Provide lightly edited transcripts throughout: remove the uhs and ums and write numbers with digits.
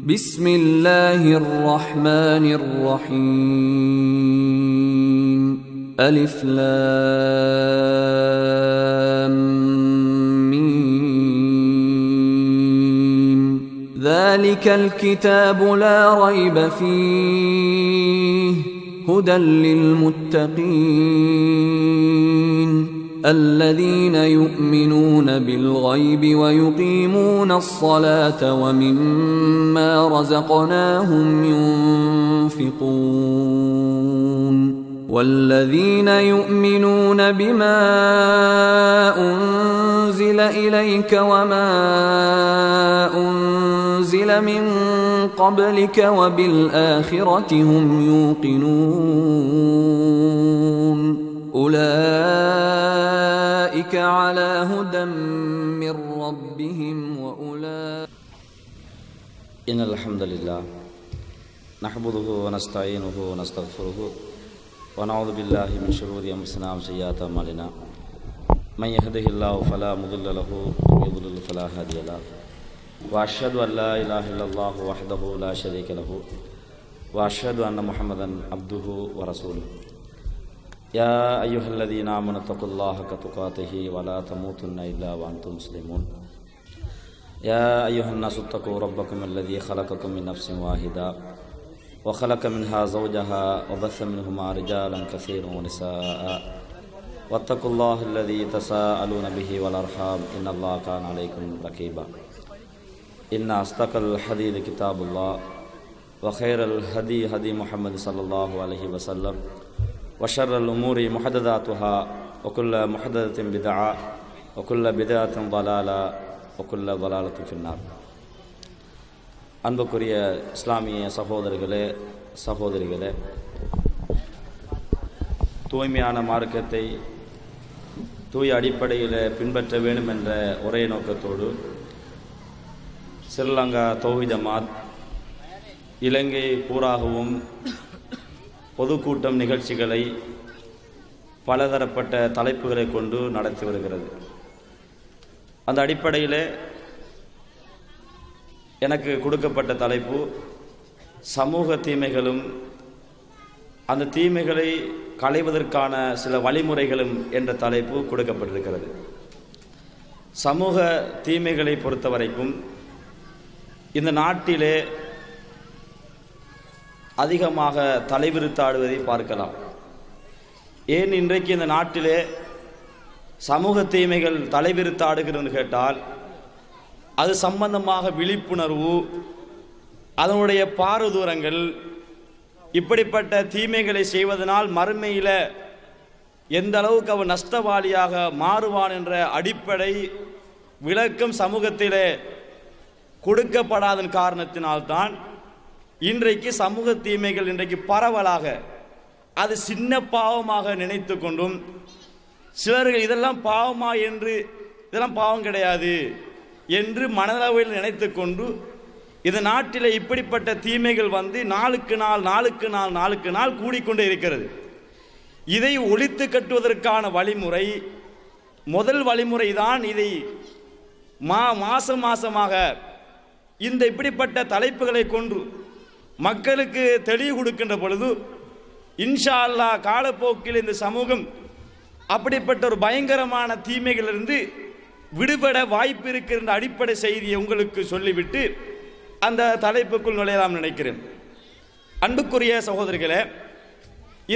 بسم الله الرحمن الرحيم ألف لام ميم ذلك الكتاب لا ريب فيه هدى للمتقين الذين يؤمنون بالغيب ويقيمون الصلاة ومما رزقناهم ينفقون والذين يؤمنون بما أنزل إليك وما أنزل من قبلك وبالآخرة هم يوقنون أولئك على هدى من ربهم وأولئك إن الحمد لله نحمده ونستعينه ونستغفره ونعوذ بالله من شرور أنفسنا ومن سيئات أعمالنا من يهده الله فلا مضل له ومن يضلل فلا هادي له وأشهد أن لا إله إلا الله وحده لا شريك له وأشهد أن محمدا عبده ورسوله يا أيها الذين آمنوا اتقوا الله حق تقاته ولا تموتن إلا وأنتم مسلمون يا أيها الناس اتقوا ربكم الذي خلقكم من نفس واحدة وخلق منها زوجها وبث منهما رجالا كثيرا ونساء واتقوا الله الذي تساءلون به والأرحام إن الله كان عليكم رقيبا إن أصدق الحديث كتاب الله وخير الهدي هدي محمد صلى الله عليه وسلم وشر الأمور محدثاتها وكل محدثة بدعة وكل بدعة ضلالة وكل ضلالة في النار. அன்புக்குரிய இஸ்லாமிய சகோதரர்களே சகோதரிகளே, தூய்மையான மார்க்கத்தை தூய அடிப்படையில் பின்பற்ற வேண்டும் என்ற ஒரே நோக்கத்தோடு ஸ்ரீலங்கா தௌஹீத் ஜமாத் இலங்கை பூராகவும் பொதுக்கூட்டம் நிகழ்ச்சிகளை பலதரப்பட்ட தலைப்புகளை கொண்டு நடத்தி வருகிறது. அந்த அடிப்படையில் எனக்கு கொடுக்கப்பட்ட தலைப்பு சமூக தீமைகளும் அந்த தீமைகளை களைவதற்கான சில வழிமுறைகளும் என்ற தலைப்பு கொடுக்கப்பட்டிருக்கிறது. சமூக தீமைகளை பொறுத்தவரைக்கும் இந்த நாட்டிலே அதிகமாக தலைவிரித்தாடுவதை பார்க்கலாம். ஏன் இன்றைக்கு இந்த நாட்டிலே சமூக தீமைகள் தலைவிரித்தாடுகிறது கேட்டால், அது சம்பந்தமாக விழிப்புணர்வு, அதனுடைய பாரதூரங்கள், இப்படிப்பட்ட தீமைகளை செய்வதனால் மறுமையில் எந்த அளவுக்கு அவன் நஷ்டவாளியாக மாறுவான் என்ற அடிப்படை விளக்கம் சமூகத்திலே கொடுக்கப்படாதன் காரணத்தினால்தான் இன்றைக்கு சமூக தீமைகள் இன்றைக்கு பரவலாக அது சின்ன பாவமாக நினைத்து கொண்டும், சிலர்கள் இதெல்லாம் பாவமா என்று இதெல்லாம் பாவம் கிடையாது என்று மனதளவில் நினைத்து கொண்டு இந்த நாட்டில் இப்படிப்பட்ட தீமைகள் நாளுக்கு நாள் கூடிக்கொண்டே இருக்கிறது. இதை ஒழித்து கட்டுவதற்கான வழிமுறை, முதல் வழிமுறை தான் இதை மாசமாக இந்த இப்படிப்பட்ட தலைப்புகளை கொண்டு மக்களுக்கு தெளிவு கொடுக்கின்ற பொழுது இன்ஷா அல்லாஹ் காலப்போக்கில் இந்த சமூகம் அப்படிப்பட்ட ஒரு பயங்கரமான தீமைகளிலிருந்து விடுபட வாய்ப்பு இருக்கின்ற அடிப்படை செய்தியை உங்களுக்கு சொல்லிவிட்டு அந்த தலைப்புக்குள் நுழையலாம் நினைக்கிறேன். அன்புக்குரிய சகோதரர்களே,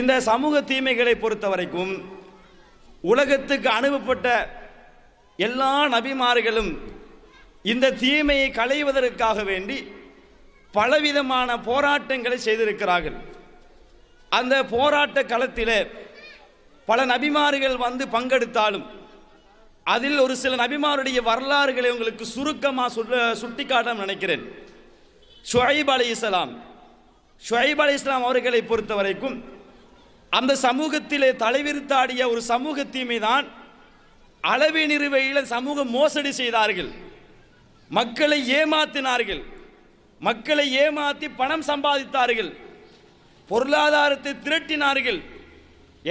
இந்த சமூக தீமைகளை பொறுத்த வரைக்கும் உலகத்துக்கு அனுப்பப்பட்ட எல்லா நபிமார்களும் இந்த தீமையை களைவதற்காக வேண்டி பலவிதமான போராட்டங்களை செய்திருக்கிறார்கள். அந்த போராட்ட களத்தில் பல நபிமார்கள் பங்கெடுத்தாலும் அதில் ஒரு சில நபிமாருடைய வரலாறுகளை உங்களுக்கு சுருக்கமாக சுட்டிக்காட்ட நினைக்கிறேன். ஷுஐப் அலைஹிஸ்ஸலாம் அவர்களை பொறுத்த வரைக்கும் அந்த சமூகத்திலே தலைவிரித்தாடிய ஒரு சமூக தீமை தான் அளவை நிறுவையில் சமூக மோசடி செய்தார்கள், மக்களை ஏமாற்றினார்கள், மக்களை ஏமாற்றி பணம் சம்பாதித்தார்கள், பொருளாதாரத்தை திரட்டினார்கள்.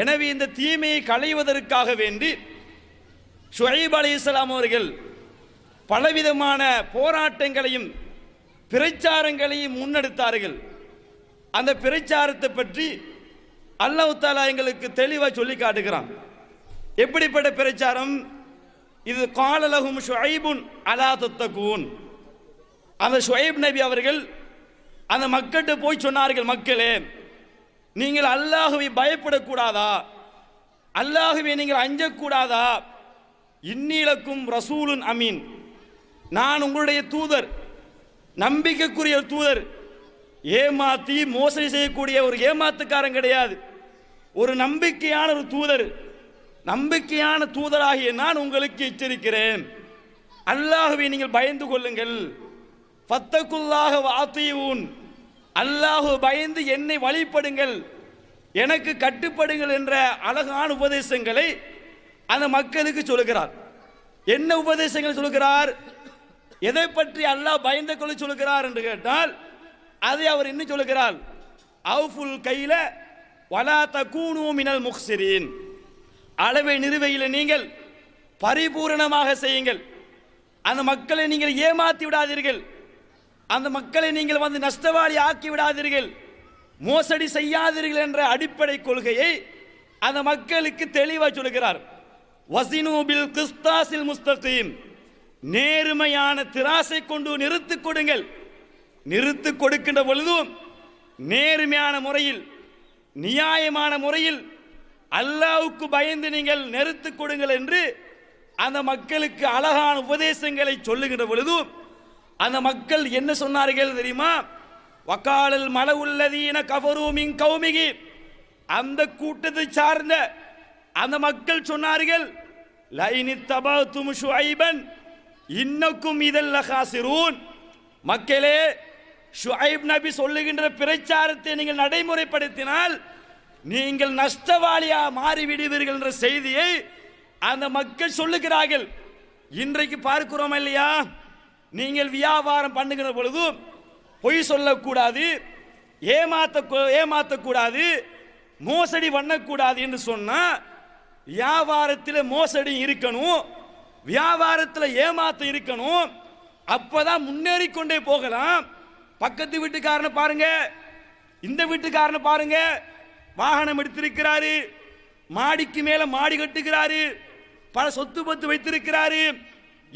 எனவே இந்த தீமையை களைவதற்காக வேண்டி ஷுஐப் அலைஹிஸ்ஸலாம் அவர்கள் பலவிதமான போராட்டங்களையும் பிரச்சாரங்களையும் முன்னெடுத்தார்கள். அந்த பிரச்சாரத்தை பற்றி அல்லாஹ் தஆலா எங்களுக்கு தெளிவாக சொல்லி காட்டுகிறான். எப்படிப்பட்ட பிரச்சாரம் இது? கால லஹும் ஷுஐபுன் அலா தத்தகூன். அந்த ஷுஐப் நபி அவர்கள் அந்த மக்கள்கிட்ட போய் சொன்னார்கள், மக்களே நீங்கள் அல்லாஹ்வை பயப்படக்கூடாதா? அல்லாஹ்வை நீங்கள் அஞ்சக்கூடாதா? இன்னீலக்கும் ரசூலுன் அமீன், நான் உங்களுடைய தூதர், நம்பிக்கைக்குரிய தூதர். ஏமாத்தி மோசடி செய்யக்கூடிய ஒரு ஏமாத்துக்காரன் கிடையாது, ஒரு நம்பிக்கையான ஒரு தூதர். நம்பிக்கையான தூதராகிய நான் உங்களுக்கு எச்சரிக்கிறேன், அல்லாஹ்வை நீங்கள் பயந்து கொள்ளுங்கள். ஃபத்தகுல்லாஹ வஅதீஊன், அல்லாஹ் பயந்து என்னை வழிபடுங்கள், எனக்கு கட்டுப்படுங்கள் என்ற அழகான உபதேசங்களை அந்த மக்களுக்கு சொல்லுகிறார். என்ன உபதேசங்கள் சொல்லுகிறார்? எதை பற்றி அல்லாஹ் பயந்து கொள்ள சொல்லுகிறார் என்று கேட்டால் அதை அவர் என்ன சொல்லுகிறார்? அவுஃபுல் கைல வலா தகூனு மினல் முக்ஸிரீன், அளவை நிறுவையில் நீங்கள் பரிபூரணமாக செய்யுங்கள். அந்த மக்களை நீங்கள் ஏமாற்றி விடாதீர்கள், அந்த மக்களை நீங்கள் வந்து நஷ்டவாளி ஆக்கி விடாதீர்கள், மோசடி செய்யாதீர்கள் என்ற அடிப்படை கொள்கையை அந்த மக்களுக்கு தெளிவாக சொல்கிறார். வஸினு பில் கிஸ்தாஸில் முஸ்தகீம், நேர்மையான திராசை கொண்டு நிறுத்து கொடுங்கள். நிறுத்து கொடுக்கின்ற பொழுதும் நேர்மையான முறையில், நியாயமான முறையில் அல்லாஹ்வுக்கு பயந்து நீங்கள் நிறுத்து கொடுங்கள் என்று அந்த மக்களுக்கு அழகான உபதேசங்களை சொல்லுகின்ற பொழுதும் அந்த மக்கள் என்ன சொன்னார்கள் தெரியுமா? வகாலல் மலவுல்லதீன கஃபரூ மின் கௌமிகி, அந்த கூட்டத்தை சார்ந்த அந்த மக்கள் சொன்னார்கள், லைனி தபதும் ஷுஐபன் இன்னக்கும் இதல் லகாசிரூன், மக்களே ஷுஐப் நபி சொல்லுகின்ற பிரச்சாரத்தை நீங்கள் நடைமுறைப்படுத்தினால் நீங்கள் நஷ்டவாளியா மாறிவிடுவீர்கள் என்ற செய்தியை அந்த மக்கள் சொல்லுகிறார்கள். இன்றைக்கு பார்க்கிறோம் இல்லையா? நீங்கள் வியாபாரம் பண்ணுகிற பொழுது பொய் சொல்லக்கூடாது, ஏமாற்றக்கூடாது, மோசடி பண்ணக்கூடாது என்று சொன்னா வியாபாரத்தில் மோசடி இருக்கணும், வியாபாரத்தில் ஏமாற்றம் இருக்கணும், அப்பதான் முன்னேறி கொண்டே போகலாம். பக்கத்து வீட்டுக்காரனை பாருங்க, இந்த வீட்டுக்காரனை பாருங்க, வாகனம் எடுத்திருக்கிறாரு, மாடிக்கு மேல மாடி கட்டுகிறாரு, பல சொத்து பத்து வைத்திருக்கிறாரு.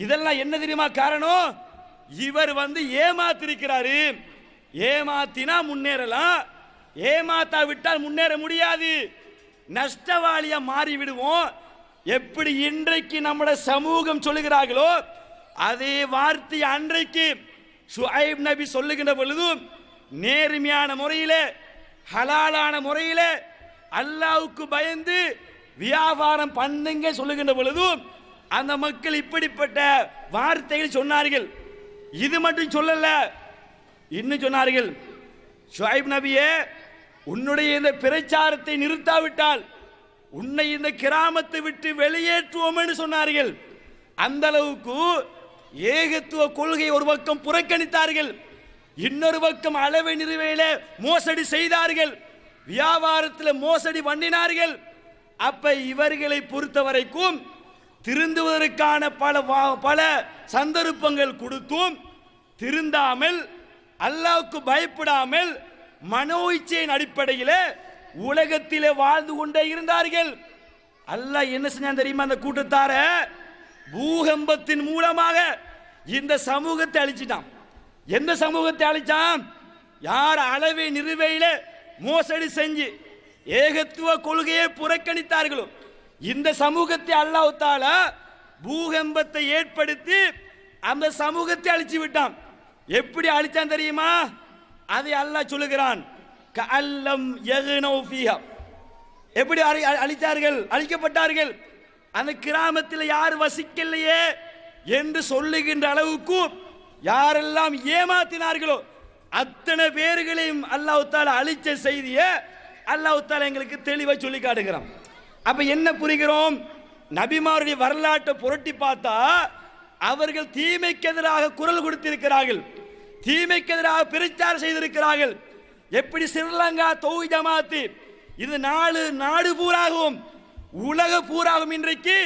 இதெல்லாம் என்ன தெரியுமா காரணம்? இவர் வந்து ஏமாத்திருக்கிறாரு. ஏமாத்தினா முன்னேறலாம், ஏமாத்தா விட்டால் முன்னேற முடியாது, நஷ்டவாளியா மாறி விடுவோம். எப்படி இன்றைக்கு நம்முடைய சமூகம் சொல்லுகிறார்களோ அதே வார்த்தை அன்றைக்கு ஷுஐப் நபி சொல்லுகின்ற பொழுதும் நேர்மையான முறையிலே, ஹலாலான முறையிலே அல்லாஹ்வுக்கு பயந்து வியாபாரம் பண்ணுங்க சொல்லுகின்ற பொழுதும் அந்த மக்கள் இப்படிப்பட்ட வார்த்தைகள் சொன்னார்கள். இது மட்டும் சொல்லல, இன்னும் சொன்னார்கள், ஷுஐப் நபியே உன்னுடைய இந்த பிரச்சாரத்தை நிறுத்தாவிட்டால் உன்னை இந்த கிராமத்தை விட்டு வெளியேற்றுவோம் என்று சொன்னார்கள். அந்த அளவுக்கு ஏகத்துவ கொள்கை ஒரு பக்கம் புறக்கணித்தார்கள், இன்னொரு பக்கம் அளவை நிறுவையில மோசடி செய்தார்கள், வியாபாரத்தில் மோசடி பண்ணினார்கள். அப்ப இவர்களை பொறுத்த வரைக்கும் திருந்துவதற்கான பல சந்தர்ப்பங்கள் கொடுத்தும் திருந்தாமல், அல்லாஹ்வுக்கு பயப்படாமல் மனோ இச்சையின் அடிப்படையில் உலகத்திலே வாழ்ந்து கொண்டே இருந்தார்கள். அல்லாஹ் என்ன செஞ்சான் தெரியுமா? அந்த கூட்டத்தார பூகம்பத்தின் மூலமாக இந்த சமூகத்தை அழிச்சிட்டான். எந்த சமூகத்தை அழிச்சான்? யார் அளவை நிறுவையில மோசடி செஞ்சு ஏகத்துவ கொள்கையை புறக்கணித்தார்களோ இந்த சமூகத்தை அல்லாஹ் தஆலா பூகம்பத்தை ஏற்படுத்தி அந்த சமூகத்தை அழிச்சு விட்டான். எப்படி அழிச்சான் தெரியுமா? அதை அல்லாஹ் சொல்லுகிறான், கஅல்லம் யக்னௌ ஃபீஹா. எப்படி அழித்தார்கள், அழிக்கப்பட்டார்கள்? அந்த கிராமத்தில் யார் வசிக்கலையே என்று சொல்லுகின்ற அளவுக்கு யாரெல்லாம் ஏமாத்தினார்களோ அத்தனை பேர்களையும் அல்லாஹ் தஆலா அழிச்ச செய்தியை அல்லாஹ் தஆலா எங்களுக்கு தெளிவாக சொல்லி காட்டுகிறான். அப்ப என்ன புரிகிறோம்? நபிமாருடைய வரலாற்றை புரட்டி பார்த்தா அவர்கள் தீமைக்கு எதிராக குரல் கொடுத்திருக்கிறார்கள், தீமைக்கு எதிராக பிரச்சாரம் செய்திருக்கிறார்கள். எப்படி ஸ்ரீலங்கா தௌஹீத் ஜமாத் இது நாடு பூராகவும் உலக பூராகவும் இன்றைக்கு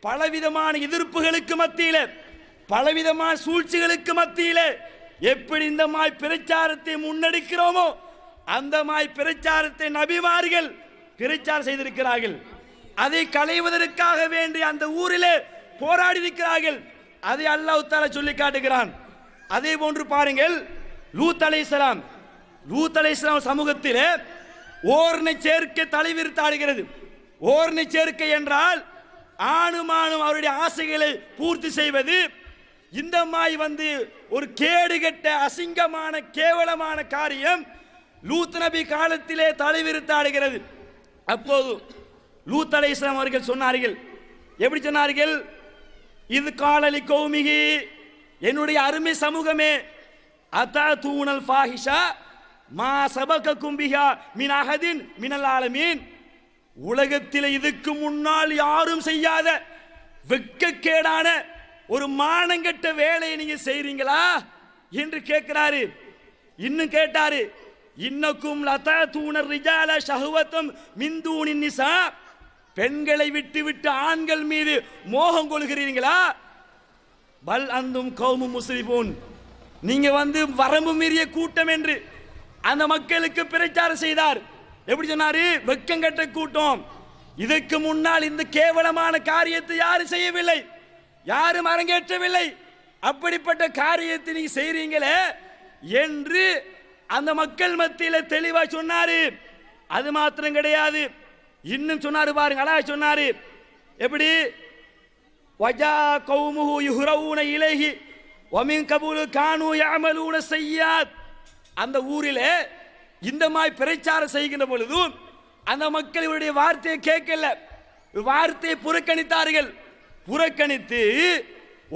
பலவிதமான எதிர்ப்புகளுக்கு மத்தியில், பலவிதமான சூழ்ச்சிகளுக்கு மத்தியில் எப்படி இந்த மாய் பிரச்சாரத்தை முன்னெடுக்கிறோமோ அந்த மாய் பிரச்சாரத்தை நபிமார்கள் பிரச்சாரம் செய்திருக்கிறார்கள். அதை களைவதற்காக வேண்டி அந்த ஊரிலே போராடி இருக்கிறார்கள். அதை அல்லாஹ் தஆலா சொல்லி காட்டுகிறான். அதே போன்று பாருங்கள், லூத் அலைஹிஸ்ஸலாம் சமூகத்திலே ஓர்ணை சேர்க்கை தலைவிரித்தாடுகிறது. ஓர்ணை சேர்க்கை என்றால் ஆணுமானும் அவருடைய ஆசைகளை பூர்த்தி செய்வது. இந்த மாய் ஒரு கேடுகெட்ட அசிங்கமான கேவலமான காரியம் லூத் நபி காலத்திலே தலைவிரித்தாடுகிறது. அப்போது லூத் அலைஹிஸ்ஸலாம் அவர்கள் சொன்னார்கள், எப்படி சொன்னார்கள்? இது காலலி கௌமிகி, என்னுடைய அருமை சமூகமே, அதாதூனல் ஃபாஹிஷா மா சபகக்கும் பிஹா மின் அஹதின் மினல் ஆலமீன், உலகத்தில் இதுக்கு முன்னால் யாரும் செய்யாத வெட்கக்கேடான ஒரு மானங்கெட்ட வேலையை நீங்க செய்றீங்களா என்று கேட்கிறாரு. இன்னும் கேட்டாரு, இன்னக்கும் லதூனர் ரிஜால ஷஹவத்தும் மின் தூனின் நிசா, பெண்களை விட்டு விட்டு ஆண்கள் மீது மோகம் கொள்கிறீர்களா? பல் அந்தும் கௌமும் முஸ்லிமூன், நீங்க வரம்பு மீறிய கூட்டம் என்று அந்த மக்களுக்கு பிரச்சாரம் செய்தார். எப்படி சொன்னாரு? வெட்கங்கெட்ட கூட்டம், இதற்கு முன்னால் இந்த கேவலமான காரியத்தை யாரும் செய்யவில்லை, யாரும் அரங்கேற்றவில்லை, அப்படிப்பட்ட காரியத்தை நீங்க செய்றீங்களே என்று அந்த மக்கள் மத்தியில் தெளிவா சொன்னாரு. அது மாத்திரம் கிடையாது, இன்னும் சொன்னாரு பாருங்க, அல்லாஹ் சொன்னாரு. எப்படி? வஜா கௌமுஹு யுஹ்ரவுன இலைஹி வமின் கபூலு கானு யஅமலூன ஸய்யாத், அந்த ஊரிலே இந்த மாதிரி பிரச்சாரம் செய்கின்ற பொழுது அந்த மக்கள் இவருடைய வார்த்தையை கேட்கல, வார்த்தையை புறக்கணித்தார்கள். புறக்கணித்து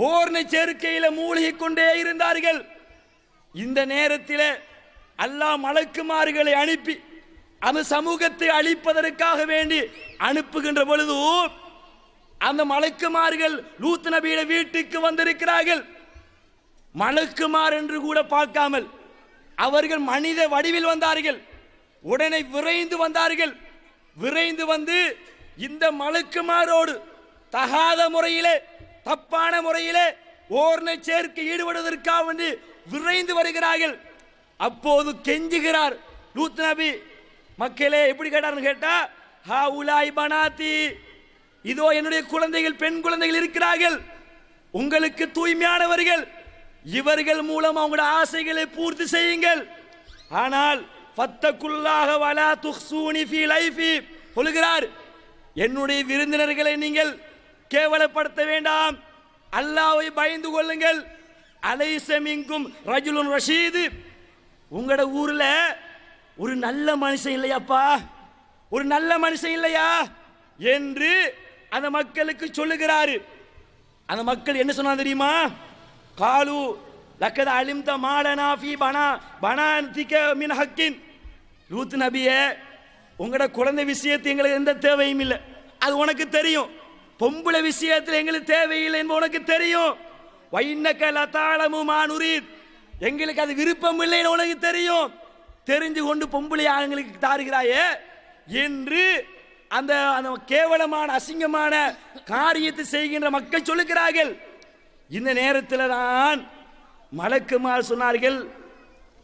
ஓர்ணை சேர்க்கையில மூழ்கி கொண்டே இருந்தார்கள். இந்த நேரத்தில் அல்லாஹ் மலக்குமார்களை அனுப்பி அந்த சமூகத்தை அழிப்பதற்காக வேண்டி அனுப்புகின்ற பொழுது அந்த மலக்குமார்கள் லூத் நபியுடைய வீட்டுக்கு வந்திருக்கிறார்கள். மலக்குமார் என்று கூட பார்க்காமல் அவர்கள் மனித வடிவில் வந்தார்கள். உடனே விரைந்து வந்தார்கள். விரைந்து இந்த மலக்குமாரோடு தகாத முறையிலே தப்பான முறையிலே ஓர்ணை சேர்க்கை ஈடுபடுவதற்காக வேண்டி விரைந்து வருகிறார்கள். அப்போது கெஞ்சுகிறார் லூத் நபி. மக்களே எப்படி கேட்டார்னு கேட்டா, ஹா உலாய் பனாத்தி, இதோ என்னுடைய குழந்தைகள், பெண் குழந்தைகள் இருக்கிறார்கள், உங்களுக்கு தூய்மையானவர்கள், இவர்கள் மூலம் அவங்களுடைய ஆசைகளை பூர்த்தி செய்யுங்கள். ஆனால் ஃபத்தகுல்லாஹ வலா துஹ்சூனி ஃபீ லைஃபி, சொல்கிறார், என்னுடைய விருந்தினர்களை நீங்கள் கேவலப்படுத்த வேண்டாம், அல்லாஹ்வை பயந்து கொள்ளுங்கள். அலைஸ மின்கும் ரஜுலுன் ரஷீது, உங்களோட ஊர்ல ஒரு நல்ல மனுஷன் இல்லையாப்பா, ஒரு நல்ல மனுஷன் இல்லையா என்று அந்த மக்களுக்கு சொல்லுகிறாரு. அந்த மக்கள் என்ன சொன்னா தெரியுமா? காலு லக்கத அலிம்த மாலனா ஃபீ பனாதிக மின் ஹக்கின், லூத் நபியே, உங்களோட குழந்தை விஷயத்தை எங்களுக்கு எந்த தேவையும் இல்லை, அது உனக்கு தெரியும். பொம்பளை விஷயத்தில் எங்களுக்கு தேவையில்லை என்பது உனக்கு தெரியும். வைன்னக லதாலமு மா நுரீத், எங்களுக்கு அது விருப்பம் இல்லைன்னு உனக்கு தெரியும். தெரிஞ்சு கொண்டு பொம்பளை ஆளுங்களுக்கு தாருகிறாயே என்று அந்த கேவலமான அசிங்கமான காரியத்தை செய்கின்ற மக்கள் சொல்லுகிறார்கள். இந்த நேரத்தில் தான் மலக்குமார் சொன்னார்கள்,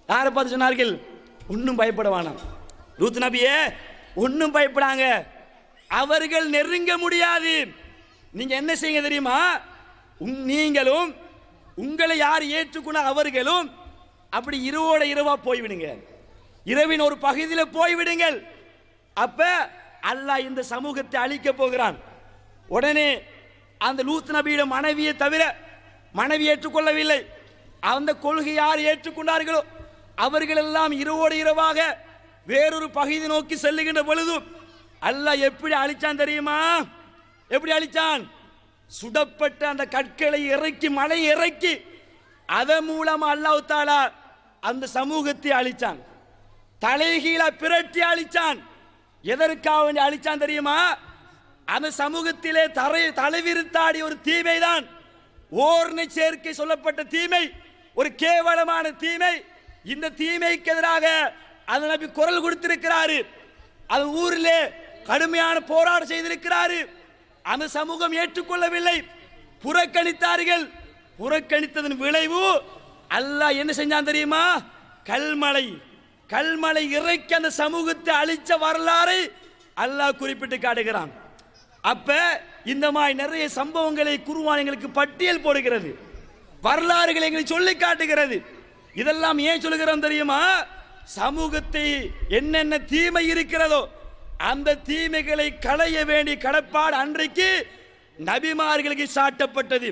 யாரை பார்த்து சொன்னார்கள்? ஒன்னும் பயப்பட வேணாம் லூத் நபியே, ஒன்னும் பயப்படாங்க, அவர்கள் நெருங்க முடியாது. நீங்க என்ன செய்யுங்க தெரியுமா? நீங்களும் உங்களை யார் ஏற்றுக்கொண்ட அவர்களும் அப்படி இரவோட இரவா போய்விடுங்க, இரவின் ஒரு பகுதியில் போய்விடுங்கள். அப்ப அல்லாஹ் இந்த சமூகத்தை அழிக்க போகிறான். உடனே அந்த லூத் நபியோட மனைவியை தவிர மனைவி ஏற்றுக்கொள்ளவில்லை. அந்த கொள்கை யார் ஏற்றுக்கொண்டார்களோ அவர்கள் எல்லாம் இரவோடு இரவாக வேறொரு பகுதி நோக்கி செல்லுகின்ற பொழுது அல்லாஹ் எப்படி அழிச்சான் தெரியுமா? எப்படி அழிச்சான்? சுடப்பட்ட அந்த கற்களை இறக்கி, மலை இறக்கி, அதன் மூலமா அல்லாஹ் தஆலா அந்த சமூகத்தை அழிச்சான். தலைகீழ பிரட்டி அழிச்சான். எதற்காக அழிச்சான் தெரியுமா? அந்த சமூகத்திலே தலைவிரித்தாடிய ஒரு தீமை தான் ஓர்ணை சேர்க்கை சொல்லப்பட்ட தீமை, ஒரு கேவலமான தீமை. இந்த தீமைக்கு எதிராக அந்த நபி குரல் கொடுத்திருக்கிறாரு. அது ஊரிலே கடுமையான போராட்டம் செய்திருக்கிறாரு. அந்த சமூகம் ஏற்றுக்கொள்ளவில்லை, புறக்கணித்தார்கள். புறக்கணித்ததன் விளைவு அல்லாஹ் என்ன செஞ்சான் தெரியுமா? கல்மலை இறக்கி அந்த சமூகத்தை அழிச்ச வரலாறை அல்லாஹ் குறிப்பிட்டு காட்டுகிறான். அப்ப இந்த மாதிரி நிறைய சம்பவங்களை குர்ஆன் எங்களுக்கு பட்டியல் போடுகிறது, வரலாறுகளை எங்களுக்கு சொல்லி காட்டுகிறது. இதெல்லாம் ஏன் சொல்லுகிறோம் தெரியுமா? சமூகத்தை என்னென்ன தீமை இருக்கிறதோ அந்த தீமைகளை களைய வேண்டிய கடப்பாடு அன்றைக்கு நபிமார்களுக்கு சாட்டப்பட்டது.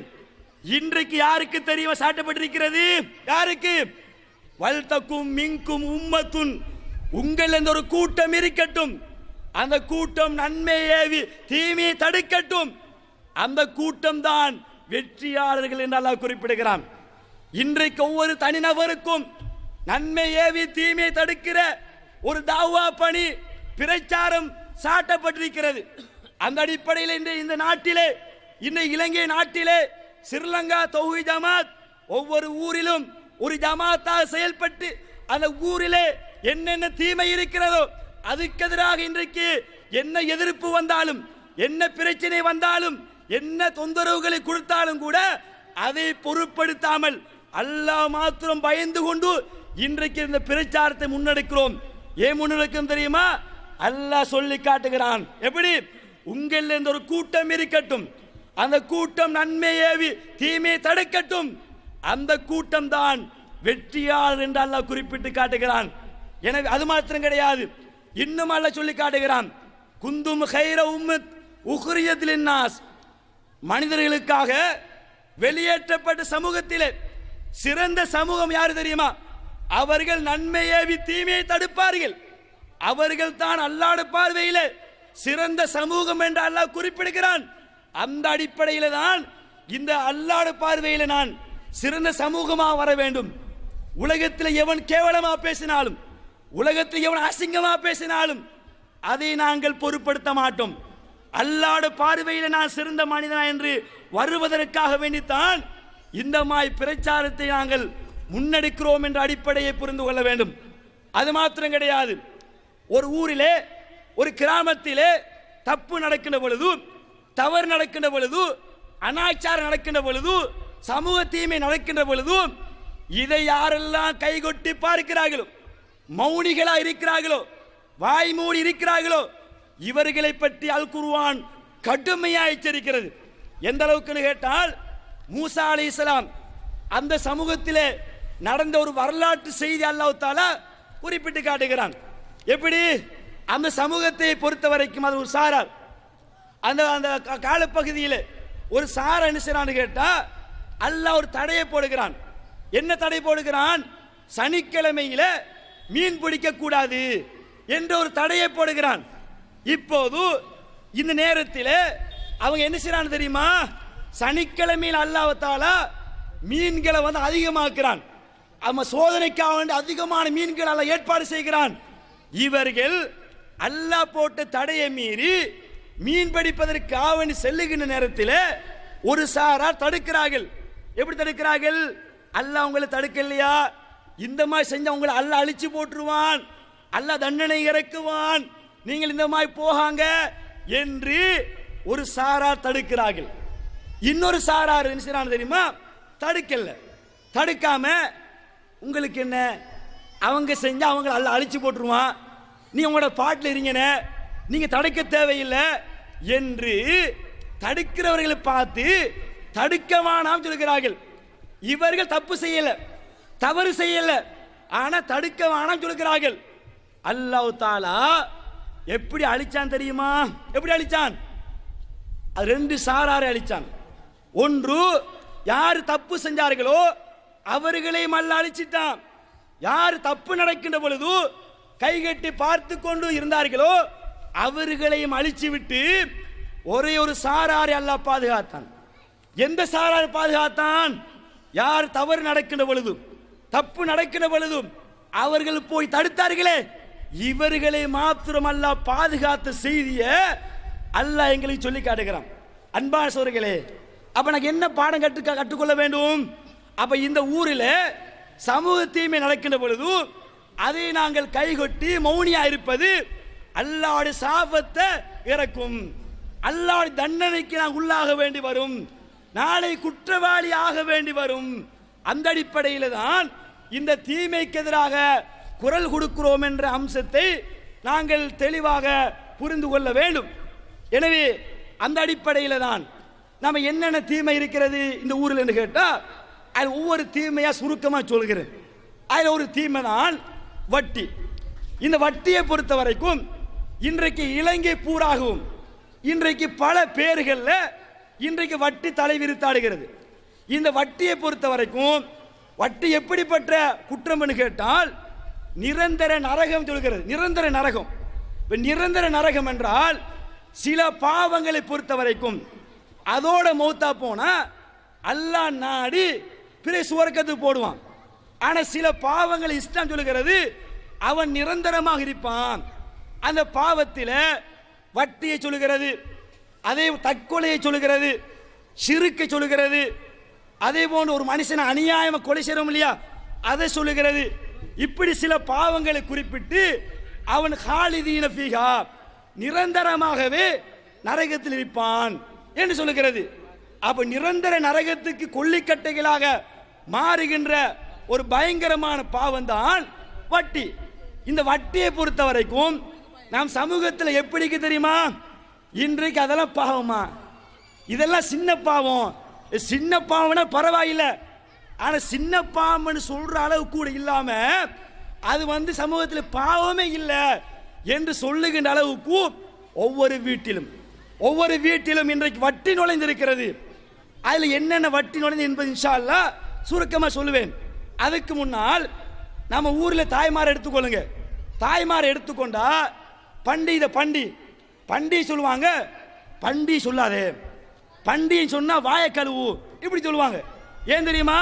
இன்றைக்கு யாருக்கு தெரியுமா சாட்டப்பட்டிருக்கிறது? யாருக்கு? வல்தக்கும் மின்கும் உம்மத்துன், உங்கள் என்ற ஒரு கூட்டம் இருக்கட்டும், அந்த கூட்டம் நன்மையை ஏவி தீமையை தடுக்கட்டும், அந்த கூட்டம் தான் வெற்றியாளர்கள் என்று அல்லாஹ் குறிப்பிடுகிறான். இன்றைக்கு ஒவ்வொரு தனிநபருக்கும் நன்மை ஏவி தீமையை தடுக்கிற ஒரு தாவா பணி பிரச்சாரம் சாட்டப்பட்டிருக்கிறது. அந்த அடிப்படையில் இந்த நாட்டிலே, இந்த இலங்கை நாட்டிலே ஸ்ரீலங்கா தௌஹீத் ஜமாத் ஒவ்வொரு ஊரிலும் ஒரு ஜமாத்தாக செயல்பட்டு அந்த ஊரிலே என்னென்ன தீமை இருக்கிறதோ அதுக்கு எதிராக இன்றைக்கு என்ன எதிர்ப்பு வந்தாலும், என்ன பிரச்சனை வந்தாலும், என்ன தொந்தரவுகளை கொடுத்தாலும் கூட அதை பொருட்படுத்தாமல் அல்லாஹ் மாத்திரம் பயந்து கொண்டு இன்றைக்கு இந்த பிரச்சாரத்தை முன்னெடுக்கிறோம். ஏன் முன்னெடுக்கும் தெரியுமா? அல்லாஹ் சொல்லி காட்டுகிறான். எப்படி? உங்கள் இந்த ஒரு கூட்டம் இருக்கட்டும், அந்த கூட்டம் நன்மை ஏவி தீமையை தடுக்கட்டும், அந்த கூட்டம் தான் வெற்றியாளர் என்று அல்லாஹ் குறிப்பிட்டு காட்டுகிறான். எனவே அது மாத்திரம் கிடையாது, இன்னும் அல்லாஹ் சொல்லி காட்டுகிறான், குந்தும் கைர உம்மத் உக்ரியத் லின்னாஸ், மனிதர்களுக்காக வெளியேற்றப்பட்ட சமூகத்திலே சிறந்த சமூகம் யாரு தெரியுமா? அவர்கள் நன்மை ஏவி தீமையை தடுப்பார்கள், அவர்கள் தான் அல்லாஹ்வுடைய பார்வையிலே சிறந்த சமூகம் என்று அல்லாஹ் குறிப்பிடுகிறான். அந்த அடிப்படையில் தான் இந்த அல்லாஹ்வுடைய பார்வையில் நான் சிறந்த சமூகமாக வர வேண்டும். உலகத்தில் எவன் கேவலமா பேசினாலும், உலகத்தில் எவன் அசிங்கமா பேசினாலும் அதை நாங்கள் பொருட்படுத்த மாட்டோம். அல்லாஹ்வுடைய பார்வையில் நான் சிறந்த மனிதனா என்று வருவதற்காக வேண்டித்தான் இந்த மாதிரி பிரச்சாரத்தை நாங்கள் முன்னெடுக்கிறோம் என்ற அடிப்படையை புரிந்து கொள்ள வேண்டும். அது மாத்திரம் கிடையாது, ஒரு ஊரிலே ஒரு கிராமத்திலே தப்பு நடக்கின்ற பொழுது, தவறு நடக்கின்ற பொழுது, அனாச்சாரம் நடக்கின்ற பொழுது, சமூக தீமை நடக்கின்ற பொழுது இதை யாரெல்லாம் கைகொட்டி பார்க்கிறார்களோ, மௌனிகளா இருக்கிறார்களோ, வாய் மூடி இருக்கிறார்களோ, இவர்களை பற்றி அல் குர்ஆன் கடுமையாக எச்சரிக்கிறது. எந்த அளவுக்கு கேட்டால், மூசா அலைஹிஸ்ஸலாம் அந்த சமூகத்திலே நடந்த ஒரு வரலாற்று செய்தி அல்லாஹ் தஆலா குறிப்பிட்டு காட்டுகிறான். எப்படி? அந்த சமூகத்தை பொறுத்த வரைக்கும் அது ஒரு சாரார், அந்த அந்த காலப்பகுதியில் ஒரு சாரா என்ன செய்யறான்னு கேட்டா அல்லாஹ் ஒரு தடையை போடுகிறான். என்ன தடை போடுகிறான்? சனிக்கிழமையில மீன் பிடிக்க கூடாது என்ற ஒரு தடையை போடுகிறான். இப்போது இந்த நேரத்தில் அவங்க என்ன செய்யறான்னு தெரியுமா? சனிக்கிழமையில் அல்லாஹ் தஆலா மீன்களை அதிகமாக்குறான். அவன் சோதனைக்காக வேண்டிய அதிகமான மீன்களை அல்லாஹ் ஏற்பாடு செய்கிறான். இவர்கள் அல்லாஹ் போட்ட தடையை மீறி மீன் பிடிப்பதற்கு ஆவணி செல்லுகின்ற நேரத்தில் ஒரு சாரார் தடுக்கிறார்கள். எப்படி தடுக்கிறார்கள்? அல்லாஹ் உங்களை தடுக்கலையா? இந்த மாதிரி செஞ்ச உங்களை அல்லாஹ் அழிச்சு போட்டுருவான், அல்லாஹ் தண்டனை இறக்குவான், நீங்கள் இந்த மாதிரி போகாங்க என்று ஒரு சாரார் தடுக்கிறார்கள். இன்னொரு சாரார் என்ன செய்யறான்னு தெரியுமா? தடுக்கல, தடுக்காம உங்களுக்கு என்ன, அவங்க செஞ்சா அவங்க அல்லாஹ் அழிச்சு போட்டுருவான், நீ உங்களோட பாட்டில் இருங்கன, நீங்க தடுக்க தேவையில்லை என்று தடுக்கிறவர்களை பார்த்து தடுக்கவானாம் சொல்கிறார்கள். இவர்கள் தப்பு செய்யல, தவறு செய்யல, ஆனா தடுக்கவானாம் சொல்கிறார்கள். அல்லாஹ் தஆலா எப்படி அழிச்சான் தெரியுமா? எப்படி அழிச்சான்? ரெண்டு சாராரை அழிச்சான். ஒன்று, யார் தப்பு செஞ்சார்களோ அவர்களையும் அல்லாஹ் அழிச்சிட்டான். யார் தப்பு நடக்கின்ற பொழுது கைகட்டி பார்த்து கொண்டு இருந்தார்களோ அவர்களையும் அழிச்சு விட்டு ஒரே ஒரு சாராரை அல்லாஹ் பாதுகாத்தான். எந்த சாராரை பாதுகாத்தான்? யார் தவறு நடக்கின்ற பொழுதும், தப்பு நடக்கின்ற பொழுதும் அவர்கள் போய் தடுத்தார்களே, இவர்களை மாத்திரம் அல்லாஹ் பாதுகாத்த செய்தியை அல்லாஹ் எங்களுக்கு சொல்லி காட்டுகிறான். அன்பான சகோதரர்களே, அப்ப எனக்கு என்ன பாடம் கற்றுக்கொள்ள வேண்டும்? அப்ப இந்த ஊரில் சமூக தீமை நடக்கின்ற பொழுது அதை நாங்கள் கைகொட்டி மௌனியா இருப்பது அல்லாஹ்வுடைய சாபத்தை இறக்கும், அல்லாஹ்வுடைய தண்டனைக்கு நாம் உள்ளாக வேண்டி வரும், நாளை குற்றவாளி ஆக வேண்டி வரும். அந்த அடிப்படையில் தான் இந்த தீமைக்கு எதிராக குரல் கொடுக்கிறோம் என்ற அம்சத்தை நாங்கள் தெளிவாக புரிந்து கொள்ள வேண்டும். எனவே அந்த அடிப்படையில் தான் நம்ம என்னென்ன தீமை இருக்கிறது இந்த ஊரில் என்று கேட்டால் அது ஒவ்வொரு தீமையாக சுருக்கமாக சொல்கிறேன். அதில் ஒரு தீமை தான் வட்டி. இந்த வட்டியை பொறுத்த வரைக்கும் இன்றைக்கு இலங்கை பூராகவும் இன்றைக்கு பல பேர்களில் இன்றைக்கு வட்டி தலைவிரித்தாடுகிறது. இந்த வட்டியை பொறுத்த வரைக்கும் வட்டி எப்படிப்பட்ட குற்றம் என்று கேட்டால் நிரந்தர நரகம் சொல்கிறது. நிரந்தர நரகம். நிரந்தர நரகம் என்றால் சில பாவங்களை பொறுத்த வரைக்கும் அதோட மௌத்தா போனா அல்லாஹ் நாடி பிற சுவர்க்கத்துக்கு போடுவான். ஆனால் சில பாவங்களை இஸ்லாம் சொல்லுகிறது அவன் நிரந்தரமாக இருப்பான். அந்த பாவத்தில் வட்டியை சொல்லுகிறது, அதே தற்கொலையை சொல்லுகிறது, ஷிர்க்கை சொல்லுகிறது, அதே போன்று ஒரு மனுஷனை அநியாயமாக கொலை செய்யறோம் இல்லையா அதை சொல்லுகிறது. இப்படி சில பாவங்களை குறிப்பிட்டு அவன் ஹாலிதீன ஃபீஹா நிரந்தரமாகவே நரகத்தில் இருப்பான் என்று சொல்லுகிறது. அப்ப நிரந்தர நரகத்துக்கு கொள்ளிக்கட்டைகளாக மாறுகின்ற ஒரு பயங்கரமான பாவம் தான் வட்டி. இந்த வட்டியை பொறுத்த வரைக்கும் நாம் சமூகத்தில் எப்படிக்கு தெரியுமா, இன்றைக்கு அதெல்லாம் பாவமா, இதெல்லாம் சின்ன பாவம். சின்ன பாவம்னா பரவாயில்லை, ஆனா சின்ன பாவம்னு சொல்ற அளவு கூட இல்லாம அது சமூகத்தில் பாவமே இல்லை என்று சொல்லுகின்ற அளவுக்கு ஒவ்வொரு வீட்டிலும் இன்றைக்கு வட்டி நுழைந்திருக்கிறது. அதில் என்னென்ன வட்டி நுழைந்து என்பது இன்ஷா அல்லாஹ் சுருக்கமா சொல்லுவேன். அதுக்கு முன்னால் நம்ம ஊரில் தாய்மாரை எடுத்துக்கொள்ளுங்க. தாய்மாரை எடுத்துக்கொண்டா பண்டி சொல்லுவாங்க. பண்டி சொல்லாதே, பண்டிகை சொன்னா வாயை கழுவு இப்படி சொல்லுவாங்க. ஏன் தெரியுமா,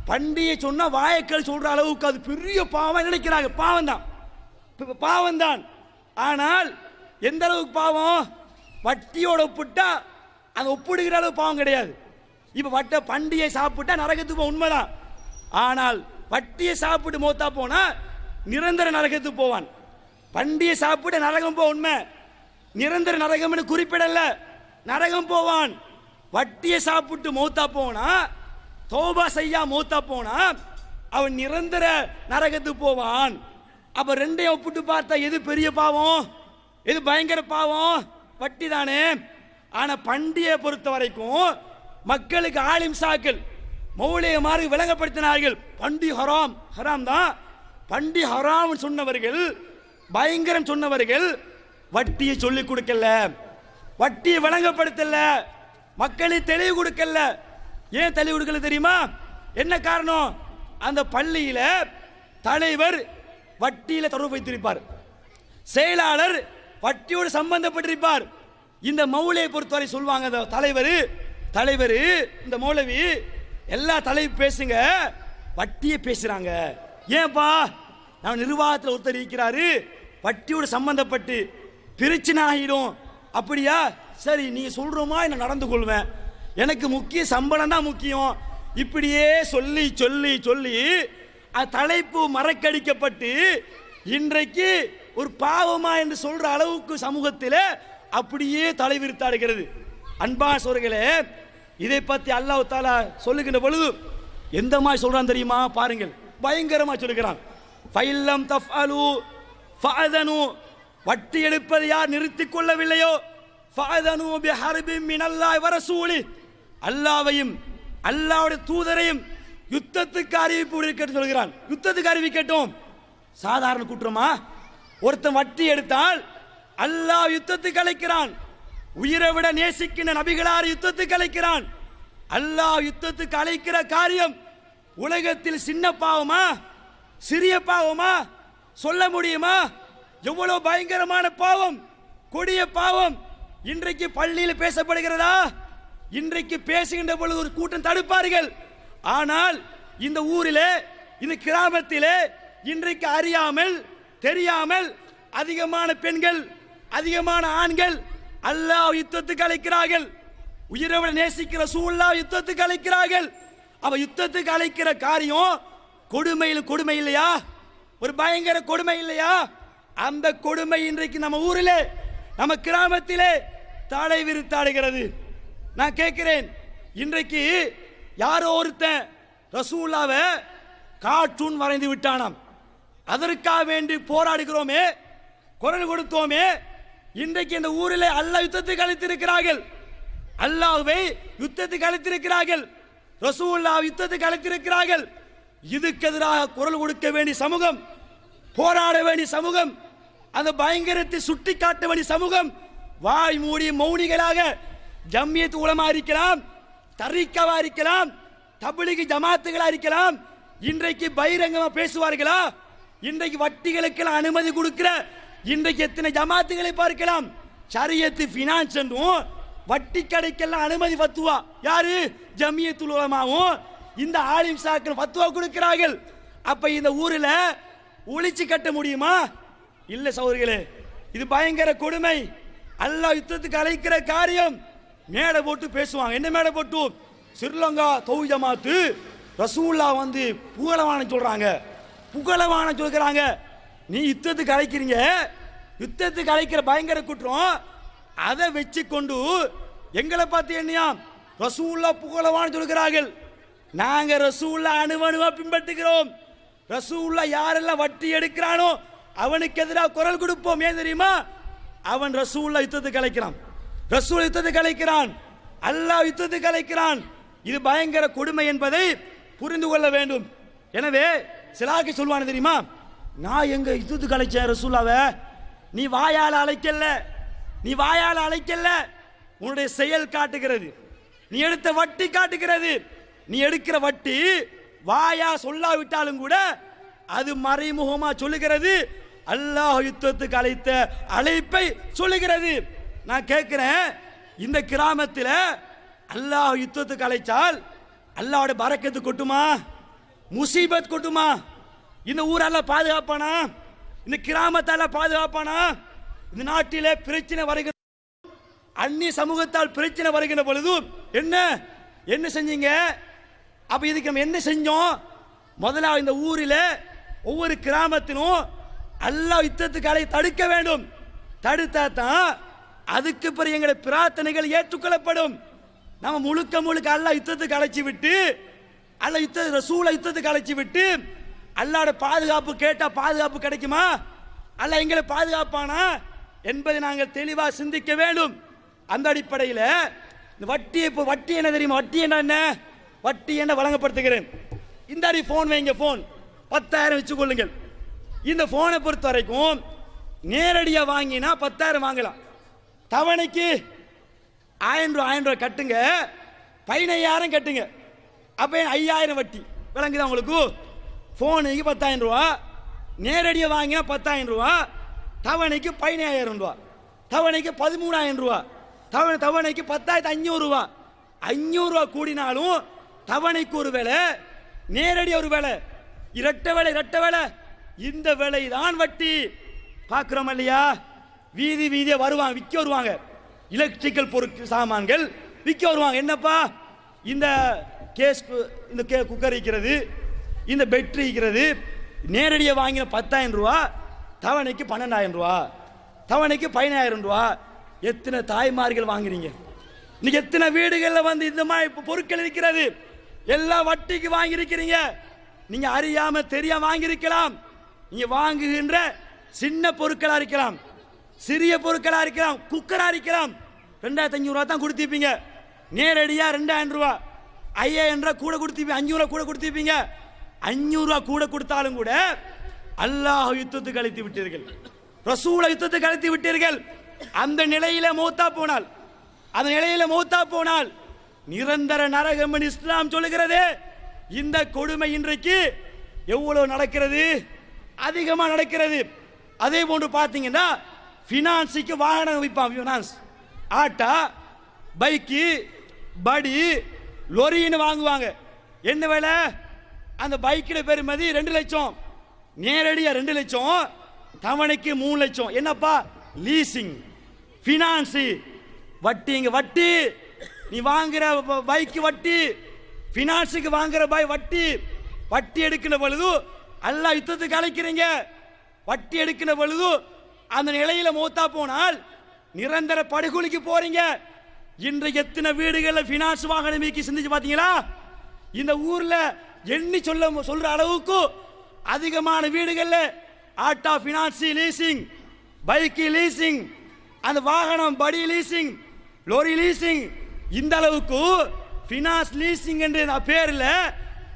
பண்டிகை சொன்னா வாயக்கல் சொல்ற அளவுக்கு அது பெரிய பாவம் நினைக்கிறாங்க. பாவம் தான். ஆனால் எந்த அளவுக்கு பாவம், வட்டியோட ஒப்பிட்டா அது ஒப்பிடுகிற அளவு பாவம் கிடையாது. இப்ப பண்டிகை சாப்பிட்டா நரகத்துக்கு உண்மைதான். ஆனால் வட்டியை சாப்பிட்டு மௌத்தா போனா நிரந்தர நரகத்துக்கு போவான். பண்டிகை சாப்பிட்டு நரகம் போ உண்மை, நிரந்தர நரகம் குறிப்பிடல, நரகம் போவான். வட்டியை சாப்பிட்டு மௌத்தா போனா, தௌபா செய்யா மௌத்தா போனா அவன் நிரந்தர நரகத்துக்கு போவான். அப்ப ரெண்டையும் ஒப்பிட்டு பார்த்தா எது பெரிய பாவம், எது பயங்கர பாவம்? வட்டி தானே. ஆனா பண்டிகையை பொறுத்த வரைக்கும் மக்களுக்கு ஆலிம் சாக்கள் மௌலியமாறு விளங்கப்படுத்தினார்கள். பண்டி ஹராம் தான். பண்டி ஹராம் சொன்னவர்கள், பயங்கரம் சொன்னவர்கள் வட்டியை சொல்லிக் கொடுக்கல, வட்டியை விளங்கப்படுத்தல, மக்களுக்கு தெளிவு கொடுக்கல. ஏன் தெளிவு கொடுக்கல தெரியுமா? என்ன காரணம்? அந்த பள்ளியில தலைவர் வட்டியில தொடர்பு வைத்திருப்பார், செயலாளர் வட்டியோடு சம்பந்தப்பட்டிருப்பார். இந்த மௌலியை பொறுத்தவரை சொல்வாங்க, தலைவர் இந்த மௌலவி எல்லா தலைவர் பேசுங்க, வட்டியை பேசுறாங்க. ஏன்பா, நான் நிர்வாகத்தில் ஒருத்தர் இருக்கிறாரு, வட்டியோடு சம்பந்தப்பட்டு பிரச்சனை ஆகிடும். அப்படியா, சரி நீங்க சொல்றோமா நான் நடந்து கொள்வேன், எனக்கு முக்கிய சம்பளம் தான் முக்கியம். இப்படியே சொல்லி சொல்லி சொல்லி தலைப்பு மறக்கடிக்கப்பட்டு இன்றைக்கு ஒரு பாவமா என்று சொல்ற அளவுக்கு சமூகத்தில் அப்படியே தலைவிரித்தாடுகிறது. அன்பான சோர்களே, இதை பத்தி அல்லாஹ் தஆலா சொல்லுகின்ற பொழுது எந்த மாதிரி சொல்றான் தெரியுமா? பாருங்கள், பயங்கரமா சொல்லுகிறான். ஃபைல்லம் தஃஅலு ஃபஅதனு, வட்டி எடுப்பதை யார் நிறுத்திக் கொள்ளவில்லையோ ஃபஅதனு பிஹர்பின் மினல்லாஹி வ ரசூலி, அல்லாஹ்வையும் அல்லாஹ்வுடைய தூதரையும் யுத்தத்துக்கு அறிவிப்பு விடுக்கட்டும் சொல்கிறான். யுத்தத்துக்கு அறிவிக்கட்டும். சாதாரண குற்றமா? ஒருத்தன் வட்டி எடுத்தால் அல்லாஹ் யுத்தத்துக்கு அழைக்கிறான். உயிரை விட நேசிக்கின்ற நபிகளார் யுத்தத்துக்கு அழைக்கிறான். அல்லாஹ் யுத்தத்துக்கு அழைக்கிற காரியம் உலகத்தில் சின்ன பாவமா, சிறிய பாவமா சொல்ல முடியுமா? எவ்வளவு பயங்கரமான பாவம், கொடிய பாவம். இன்றைக்கு பள்ளியில் பேசப்படுகிறதா? இன்றைக்கு பேசுகின்ற பொழுது ஒரு கூட்டம் தடுப்பார்கள். ஆனால் இந்த ஊரிலே, இந்த கிராமத்திலே இன்றைக்கு அறியாமல் தெரியாமல் அதிகமான பெண்கள், அதிகமான ஆண்கள் அல்லாஹ் யுத்தத்துக்கு அழைக்கிறார்கள். உயிரை விட நேசிக்கிற ரசூலுல்லாஹ் யுத்தத்துக்கு அழைக்கிறார்கள். அவ யுத்தத்துக்கு அழைக்கிற காரியம் கொடுமையில் கொடுமை இல்லையா? ஒரு பயங்கர கொடுமை இல்லையா? அந்த கொடுமை இன்றைக்கு நம்ம ஊரிலே, நம்ம கிராமத்திலே தலை விரித்தாடுகிறது. நான் கேட்கிறேன், இன்றைக்கு யாரோ ஒருத்தன் ரசூலுல்லாவை கார்ட்டூன் வரைந்து விட்டானாம். அதற்காக வேண்டி போராடுகிறோமே, குரல் கொடுத்தோமே, இன்றைக்கு இந்த ஊரில் அல்லாஹ் யுத்தத்துக்கு அழைத்திருக்கிறார்கள், அல்லாஹ்வை யுத்தத்துக்கு அழைத்திருக்கிறார்கள், ரசூலுல்லாஹ் யுத்தத்துக்கு அழைத்திருக்கிறார்கள். இதுக்கு எதிராக குரல் கொடுக்க வேண்டிய சமூகம், போராட வேண்டிய சமூகம், அந்த பயங்கரத்தை சுட்டி காட்ட வேண்டிய சமூகம் வாய் மூடி மௌனிகளாக ஜம்மியத் உலமா இருக்கலாம், தரீக்காவா இருக்கலாம், தப்லீக் ஜமாத்துகளா இருக்கலாம், இன்றைக்கு பகிரங்கமா பேசுவார்களா? இன்றைக்கு வட்டிகளுக்கு அனுமதி கொடுக்கிற இன்றைக்கு எத்தனை ஜமாத்துகளை பார்க்கலாம். ஷரியத்து ஃபினான்ஸ் என்றும் வட்டி கடைக்கெல்லாம் அனுமதி ஃபத்வா யாரு? ஜம்மியத்துல் உலமாவும் இந்த ஆலிம் சாக்கள் ஃபத்வா கொடுக்கிறார்கள். அப்ப இந்த ஊரில் ஒளிச்சு கட்ட முடியுமா? இல்ல சகோதரர்களே, இது பயங்கர கொடுமை. அல்லாஹ் யுத்தத்துக்கு அழைக்கிற காரியம் மேடை போட்டு பேசுவாங்க. என்ன மேடை போட்டு? ஸ்ரீலங்கா தௌஹீத் ஜமாத்து ரசூலுல்லாஹ் வந்து புகழவான சொல்றாங்க, புகழவான சொல்கிறாங்க. நீ யுத்தத்துக்கு அழைக்கிறீங்க, யுத்தத்துக்கு அழைக்கிற பயங்கர குற்றம். அதை வச்சு கொண்டு எங்களை பார்த்து என்னையா ரசூலுல்லாஹ் புகழவான சொல்கிறார்கள். நாங்க ரசூலுல்லாஹ் அணுவணுவா பின்பற்றுகிறோம். ரசூலுல்லாஹ் யாரெல்லாம் வட்டி எடுக்கிறானோ அவனுக்கு எதிராக குரல் கொடுப்போம். ஏன் தெரியுமா? அவன் ரசூலுல்லாஹ் யுத்தத்துக்கு அழைக்கிறான், ரசூல் யுத்தத்துக்கு அழைக்கிறான், அல்லாஹ் யுத்தத்துக்கு அழைக்கிறான். இது பயங்கர கொடுமை என்பதை புரிந்து கொள்ள வேண்டும். எனவே சிலாக்கி சொல்வானு தெரியுமா, நான் எங்க யுத்தத்துக்கு அழைச்சேன் ரசூலுல்லாஹ்வை, நீ வாயால் அழைக்கல, நீ வாயால் அழைக்கல, உன்னுடைய செயல் காட்டுகிறது, நீ எடுத்த வட்டி காட்டுகிறது. நீ எடுக்கிற வட்டி வாயா சொல்லாவிட்டாலும் கூட அது மறைமுகமா சொல்லுகிறது, அல்லாஹ் யுத்தத்துக்கு அழைத்த அழைப்பை சொல்லுகிறது. நான் கேட்கிறேன், இந்த கிராமத்தில் அல்லாஹ் யுத்தத்துக்கு அழைச்சால் அல்லாஹ்வோட பரக்கத்து கொட்டுமா, முசீபத் கொட்டுமா? இந்த ஊரெல்லாம் பாதுகாப்பானா? இந்த கிராமத்தால பாதுகாப்பானா? இந்த நாட்டிலே பிரச்சனை வருகிற அந்நிய சமூகத்தால் பிரச்சனை வருகின்ற பொழுது என்ன என்ன செஞ்சீங்க? அப்ப இதுக்கு நம்ம என்ன செஞ்சோம்? முதலாவது இந்த ஊரில் ஒவ்வொரு கிராமத்திலும் அல்லாஹ் யுத்தத்துக்கு அழைத்து தடுக்க வேண்டும். தடுத்தா தான் அதுக்கு பிறகு எங்களுடைய பிரார்த்தனைகள் ஏற்றுக்கொள்ளப்படும். நம்ம முழுக்க முழுக்க அல்லாஹ் யுத்தத்துக்கு அழைச்சி விட்டு, அல்லாஹ் ரசூலை யுத்தத்துக்கு அழைச்சி விட்டு அல்லாஹ்வோட பாதுகாப்பு கேட்டா பாதுகாப்பு கிடைக்குமா? அல்லாஹ் எங்களை பாதுகாப்பானா என்பதை நாங்கள் தெளிவாக சிந்திக்க வேண்டும். அந்த அடிப்படையில் இந்த வட்டி, இப்போ வட்டி என்ன தெரியுமா? வட்டி என்ன? வட்டி என்ன வழங்கப்படுத்துகிறேன். இந்த அடி போன் வைங்க, போன் 10,000 வச்சுக்கொள்ளுங்கள். இந்த போனை பொறுத்த வரைக்கும் நேரடியாக வாங்கினா 10,000 வாங்கலாம். தவணைக்கு 1000 ரூபாய் கட்டுங்க, 15,000 கட்டுங்க, அப்போ 5,000 வட்டி. விளங்குதா உங்களுக்கு? போனுக்கு 10,000 ரூபா, நேரடியாக வாங்கினா 10,000 ரூபா, தவணைக்கு 15,000 ரூபா, தவணைக்கு 13,000 ரூபா, தவணைக்கு 10,500 ரூபா. 500 ரூபா கூடினாலும் தவணைக்கு ஒரு வேலை, நேரடி ஒரு வேலை, இரட்டை வேலை, இரட்டை வேலை. இந்த வேலை தான் வட்டி. பார்க்கிறோம் இல்லையா? வீதி வீதியை வருவாங்க, விற்க வருவாங்க, எலக்ட்ரிக்கல் பொருட்கள் சாமான்கள் விற்க வருவாங்க. என்னப்பா இந்த கேஸ், இந்த குக்கர் இருக்கிறது, இந்த பெட்ரி இருக்கிறது, நேரடியாக வாங்கின 10,000 ரூபா, தவணைக்கு 12,000 ரூபா, தவணைக்கு 15,000 ரூபா. எத்தனை தாய்மார்கள் வாங்குறீங்க? இன்னைக்கு எத்தனை வீடுகளில் வந்து இந்த மாதிரி பொருட்கள் இருக்கிறது, எல்லாம் வட்டிக்கு வாங்கியிருக்கிறீங்க. நீங்க அறியாம தெரியாம வாங்கியிருக்கலாம். நீங்க வாங்குகின்ற சின்ன பொருட்களா இருக்கலாம், சிறிய பொருட்களா இருக்கலாம், குக்கரா இருக்கலாம். 2,500 ரூபா தான் கொடுத்திருப்பீங்க. நேரடியா 2,000 ரூபா, 5,000 ரூபா கூட கொடுத்திருப்பீங்க, 500 ரூபா கூட கொடுத்திருப்பீங்க. 500 ரூபா கூட கொடுத்தாலும் கூட அல்லாஹ் யுத்தத்துக்கு அழைத்து விட்டீர்கள், ரசூலை யுத்தத்துக்கு அழைத்து விட்டீர்கள். அந்த நிலையில மௌத்தா போனால், அந்த நிலையில மௌத்தா போனால் நிரந்தர நரகம் என்று இஸ்லாம் சொல்லுகிறது. இந்த கொடுமை இன்றைக்கு எவ்வளவு நடக்கிறது? அதிகமாக நடக்கிறது. அதே போன்று பார்த்தீங்கன்னா ஃபினான்ஸுக்கு வாகனம் விற்பான். ஃபினான்ஸ் ஆட்டா, பைக்கு, படி, லொரின்னு வாங்குவாங்க. என்ன வேலை? அந்த பைக்கிட பெறுமதி 2 லட்சம், நேரடியாக 2 லட்சம், தவணைக்கு 3 லட்சம். என்னப்பா? லீசிங், ஃபினான்ஸு, வட்டி. இங்க வட்டி, நீ வாங்குற பைக்கு வட்டி, ஃபினான்ஸுக்கு வாங்குற பை வட்டி. வட்டி எடுக்கிற பொழுது அல்லாஹ் யுத்தத்துக்கு அழைக்கிறீங்க. வட்டி எடுக்கிற பொழுது அந்த நிலையில மௌத்தா போனால் நிரந்தர படுகொலைக்கு போறீங்க. இன்றைக்கு எத்தனை வீடுகளில் ஃபினான்ஸ் வாகனம் சிந்திச்சு பார்த்தீங்களா? இந்த ஊர்ல எண்ணி சொல்ற அளவுக்கு அதிகமான வீடுகள்ல ஆட்டோ பினான்சி லீசிங், பைக் லீசிங், அந்த வாகனம் படி லீசிங், லோரி லீசிங், இந்த அளவுக்கு பினான்ஸ் லீசிங் என்ற பேர்ல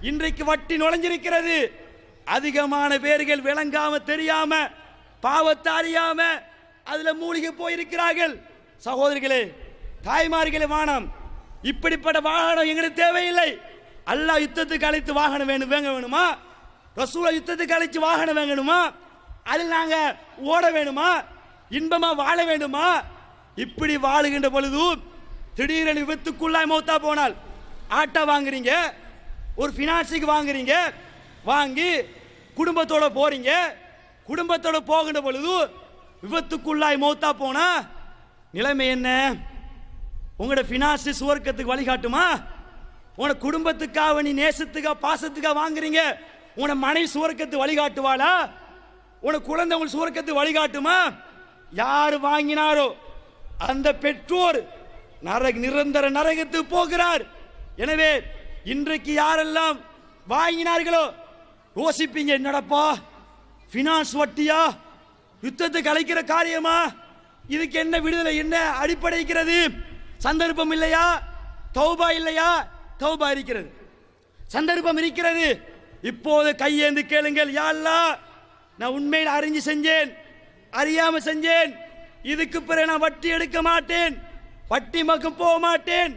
இன்றைக்கு வட்டி நுழைஞ்சிருக்கிறது. அதிகமான பேர்கள் விளங்காம தெரியாம பாவத்தை அறியாம அதுல மூழ்கி போயிருக்கிறார்கள். சகோதரிகளே, தாய்மார்களே, வானம் இப்படிப்பட்ட வாகனம் எங்களுக்கு தேவையில்லை. அல்லாஹ் யுத்தத்துக்கு அழைத்து வாகனம் வேணுமா? ரசூலை யுத்தத்துக்கு அழைத்து வாகனம் வேணுமா? அதில் நாங்க ஓட வேணுமா? இன்பமா வாழ வேண்டுமா? இப்படி வாழுகின்ற பொழுது திடீரென விபத்துக்குள்ளாய் மௌத்தா போனால் ஆட்டோ வாங்குறீங்க, ஒரு பினான்ஸுக்கு வாங்குறீங்க, வாங்கி குடும்பத்தோட போறீங்க, குடும்பத்தோட போகின்ற பொழுது விபத்துக்குள்ளாய் மௌத்தா போனா நிலைமை என்ன? உங்களோட பினான்ஸ் சுவர்க்கத்துக்கு வழிகாட்டுமா? உங்களோட குடும்பத்துக்காக நீ நேசத்துக்காக பாசத்துக்காக வாங்குறீங்க, உன மனைவி சுவர்க்கத்துக்கு வழிகாட்டுவாளா? உன குழந்தை உங்க சுவர்க்கத்துக்கு வழிகாட்டுமா? யார் வாங்கினாரோ அந்த பெற்றோர் நிரந்தர நரகத்துக்கு போகிறார். எனவே இன்றைக்கு யாரெல்லாம் வாங்கினார்களோ யோசிப்பீங்க, என்னடப்பா பினான்ஸ் வட்டியா, யுத்தத்துக்கு அழைக்கிற காரியமா, இதுக்கு என்ன விடுதலை, என்ன அடிப்படைக்கிறது? சந்தர்ப்பம் இல்லையா? தௌபா இல்லையா? தௌபா இருக்கிறது, சந்தர்ப்பம் இருக்கிறது. இப்போது கையேந்து கேளுங்கள், யா அல்லாஹ் நான் உண்மையில் அறிஞ்சு செஞ்சேன், அறியாம செஞ்சேன், இதுக்கு பிறகு நான் வட்டி எடுக்க மாட்டேன், வட்டி மக்கம் போக மாட்டேன்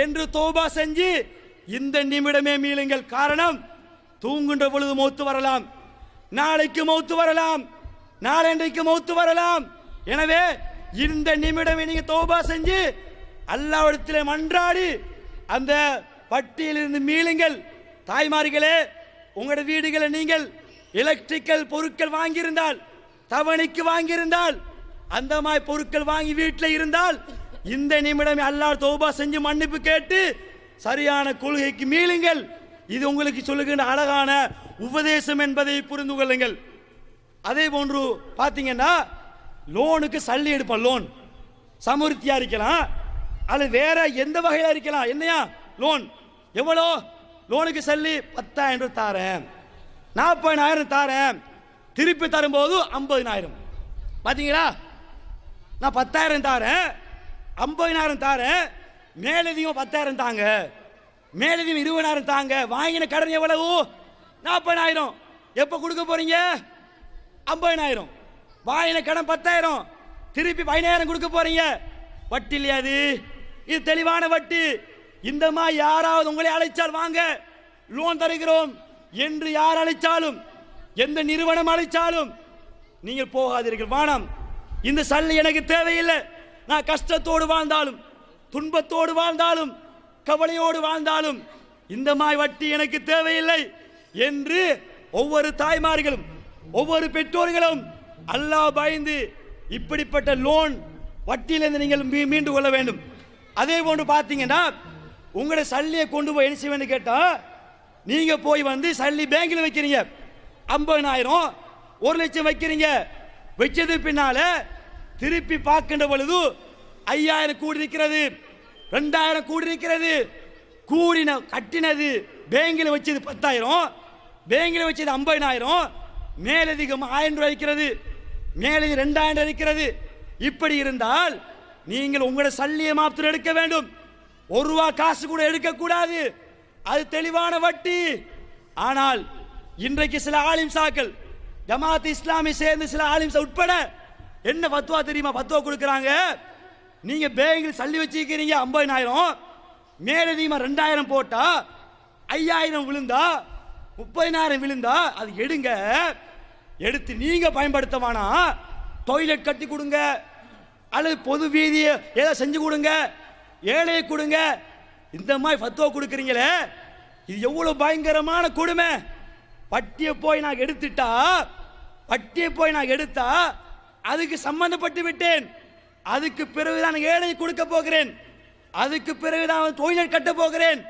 என்று தௌபா செஞ்சு இந்த நிமிடமே மீளுங்கள். காரணம், தூங்குகின்ற பொழுது மௌத்து வரலாம், நாளைக்கு மௌத்து வரலாம், நாளன்றைக்கு மௌத்து வரலாம். எனவே இந்த நிமிடமே நீங்க தௌபா செஞ்சு அல்லாஹ்விடத்திலே மன்றாடி அந்த வட்டியிலிருந்து மீளுங்கள். தாய்மார்களே, உங்களோட வீடுகளை நீங்கள் எலக்ட்ரிக்கல் பொருட்கள் வாங்கியிருந்தால், தவணைக்கு வாங்கியிருந்தால், அந்த மாதிரி பொருட்கள் வாங்கி வீட்டில் இருந்தால் இந்த நிமிடம் அல்லாஹ் தௌபா செஞ்சு மன்னிப்பு கேட்டு சரியான கொள்கைக்கு மீளுங்கள். இது உங்களுக்கு சொல்லுகின்ற அழகான உபதேசம் என்பதை புரிந்து கொள்ளுங்கள். அதே போன்று பார்த்தீங்கன்னா லோனுக்கு சல்லி எடுப்போம், லோன் சமுர்த்தியா இருக்கலாம், அது வேற எந்த வகையில் இருக்கலாம். என்னையா லோன் எவ்வளோ? லோனுக்கு சல்லி 10,000 தாரேன், 40,000 தாரேன், திருப்பி தரும்போது 50,000. பார்த்தீங்களா, நான் 10,000 தாரேன், 50,000 தாரேன், மேலதிகம் 10,000 தாங்க, மேலதிகம் 20,000 தாங்க. வாங்கின கடன் எவ்வளவு? 40,000. எப்போ கொடுக்க போறீங்க? 50,000. வாங்கின கடன் 10,000, திருப்பி 15,000 கொடுக்க போறீங்க. வட்டி இல்லையா? இது தெளிவான வட்டி. இந்த மாதிரி யாராவது உங்களை அழைச்சால் வாங்க லோன் தருகிறோம் என்று யார் அழைச்சாலும், எந்த நிறுவனம் அழைச்சாலும் நீங்கள் போகாதீர்கள். வானம், இந்த சல்லி எனக்கு தேவையில்லை, நான் கஷ்டத்தோடு வாழ்ந்தாலும், துன்பத்தோடு வாழ்ந்தாலும், கவலையோடு வாழ்ந்தாலும் இந்த மாதிரி வட்டி எனக்கு தேவையில்லை என்று ஒவ்வொரு தாய்மார்களும் ஒவ்வொரு பெற்றோர்களும் அல்லாஹ் பயந்து இப்படிப்பட்ட லோன் வட்டியிலிருந்து நீங்கள் மீண்டு கொள்ள வேண்டும். அதே போன்று பார்த்தீங்கன்னா உங்களோட சல்லியை கொண்டு போய் என்ன செய்வேன்னு கேட்டா, நீங்க போய் வந்து சல்லி பேங்கில் வைக்கிறீங்க, 50,000 1,00,000 வைக்கிறீங்க. வச்சது பின்னால திருப்பி பார்க்கின்ற பொழுது 5,000 கூடி இருக்கிறது, 2,000 கூடி இருக்கிறது. கூடின கட்டினது பேங்கில் வச்சது 10,000, பேங்கில் வச்சது 50,000, மேலதிகம் 1,000 ரூபாய் இருக்கிறது, மேலதிகம் 2,000 இருக்கிறது. இப்படி இருந்தால் நீங்கள் உங்களோட சல்லியை மாத்திரம் எடுக்க வேண்டும், 1 ரூபா காசு கூட எடுக்கக்கூடாது. அது தெளிவான வட்டி. ஆனால் இன்றைக்கு சில ஆலிம்சாக்கள், ஜமாத் இஸ்லாமி சேர்ந்து சில ஆலிம்சா உட்பட என்ன பத்துவா தெரியுமா? பத்துவா கொடுக்குறாங்க, நீங்க பேங்கில் சல்லி வச்சிருக்கிறீங்க 50,000, மேலதிகமா 2,000 போட்டா 5,000 விழுந்தா 30,000 விழுந்தா அது எடுங்க, எடுத்து நீங்க பயன்படுத்தவானா, டாய்லெட் கட்டி கொடுங்க, அல்லது பொது வீதியை ஏதாவது செஞ்சு கொடுங்க, ஏழையை கொடுங்க. இந்த மாதிரி ஃபத்வா கொடுக்குறீங்களே, இது எவ்வளவு பயங்கரமான கொடுமை. வட்டியை போய் நான் எடுத்துட்டா, வட்டியை போய் நான் எடுத்தா அதுக்கு சம்பந்தப்பட்டு விட்டேன், அதுக்கு பிறகுதான் ஏழை கொடுக்க போகிறேன், அதுக்கு பிறகுதான் டாய்லெட் கட்ட போகிறேன்.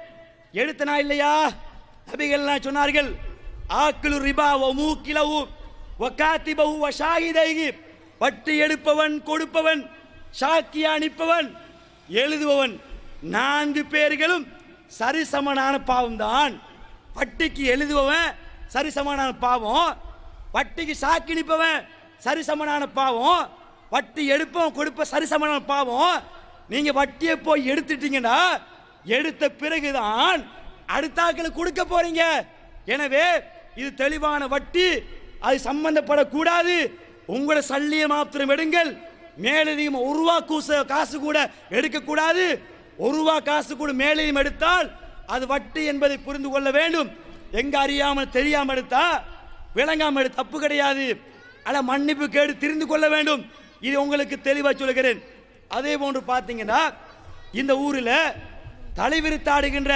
எடுத்தனா இல்லையா? நபிகள் சொன்னார்கள், ஆக்கிலு ரிபா வ மூக்கிலவு வ காத்திபஹு வ ஷாஹிதைஹி, வட்டி எடுப்பவன், கொடுப்பவன், சாக்கியா அனுப்பவன், எழுதுபவன் 4 பேர்களும் சரிசமனான பாவம் தான். வட்டிக்கு எழுதுபவன் சரிசமனான பாவம், வட்டிக்கு சாக்கிணிப்பவன் சரிசமனான பாவம், வட்டி எடுப்பவன் கொடுப்ப சரிசமனான பாவம். நீங்க வட்டியை போய் எடுத்துட்டீங்கன்னா எடுத்த பிறகுதான் அடுத்தாக்களுக்கு கொடுக்க போறீங்க. எனவே இது தெளிவான வட்டி, அது சம்பந்தப்படக்கூடாது. உங்களோட சல்லிய மாத்திரம் எடுங்கள், மேலதிகம் ஒரு ரூபா காசு கூட எடுக்கக்கூடாது. ஒரு ரூபா காசு கூட மேலதிகம் எடுத்தால் அது வட்டி என்பதை புரிந்து கொள்ள வேண்டும். எங்க அறியாமல் தெரியாமல் எடுத்தா விளங்காமல் எடுத்த தப்பு கிடையாது. ஆனா மன்னிப்பு கேடு தெரிந்து கொள்ள வேண்டும். இது உங்களுக்கு தெளிவாக சொல்கிறேன். அதே போன்று பார்த்தீங்கன்னா இந்த ஊரில் தலைவிரித்தாடுகின்ற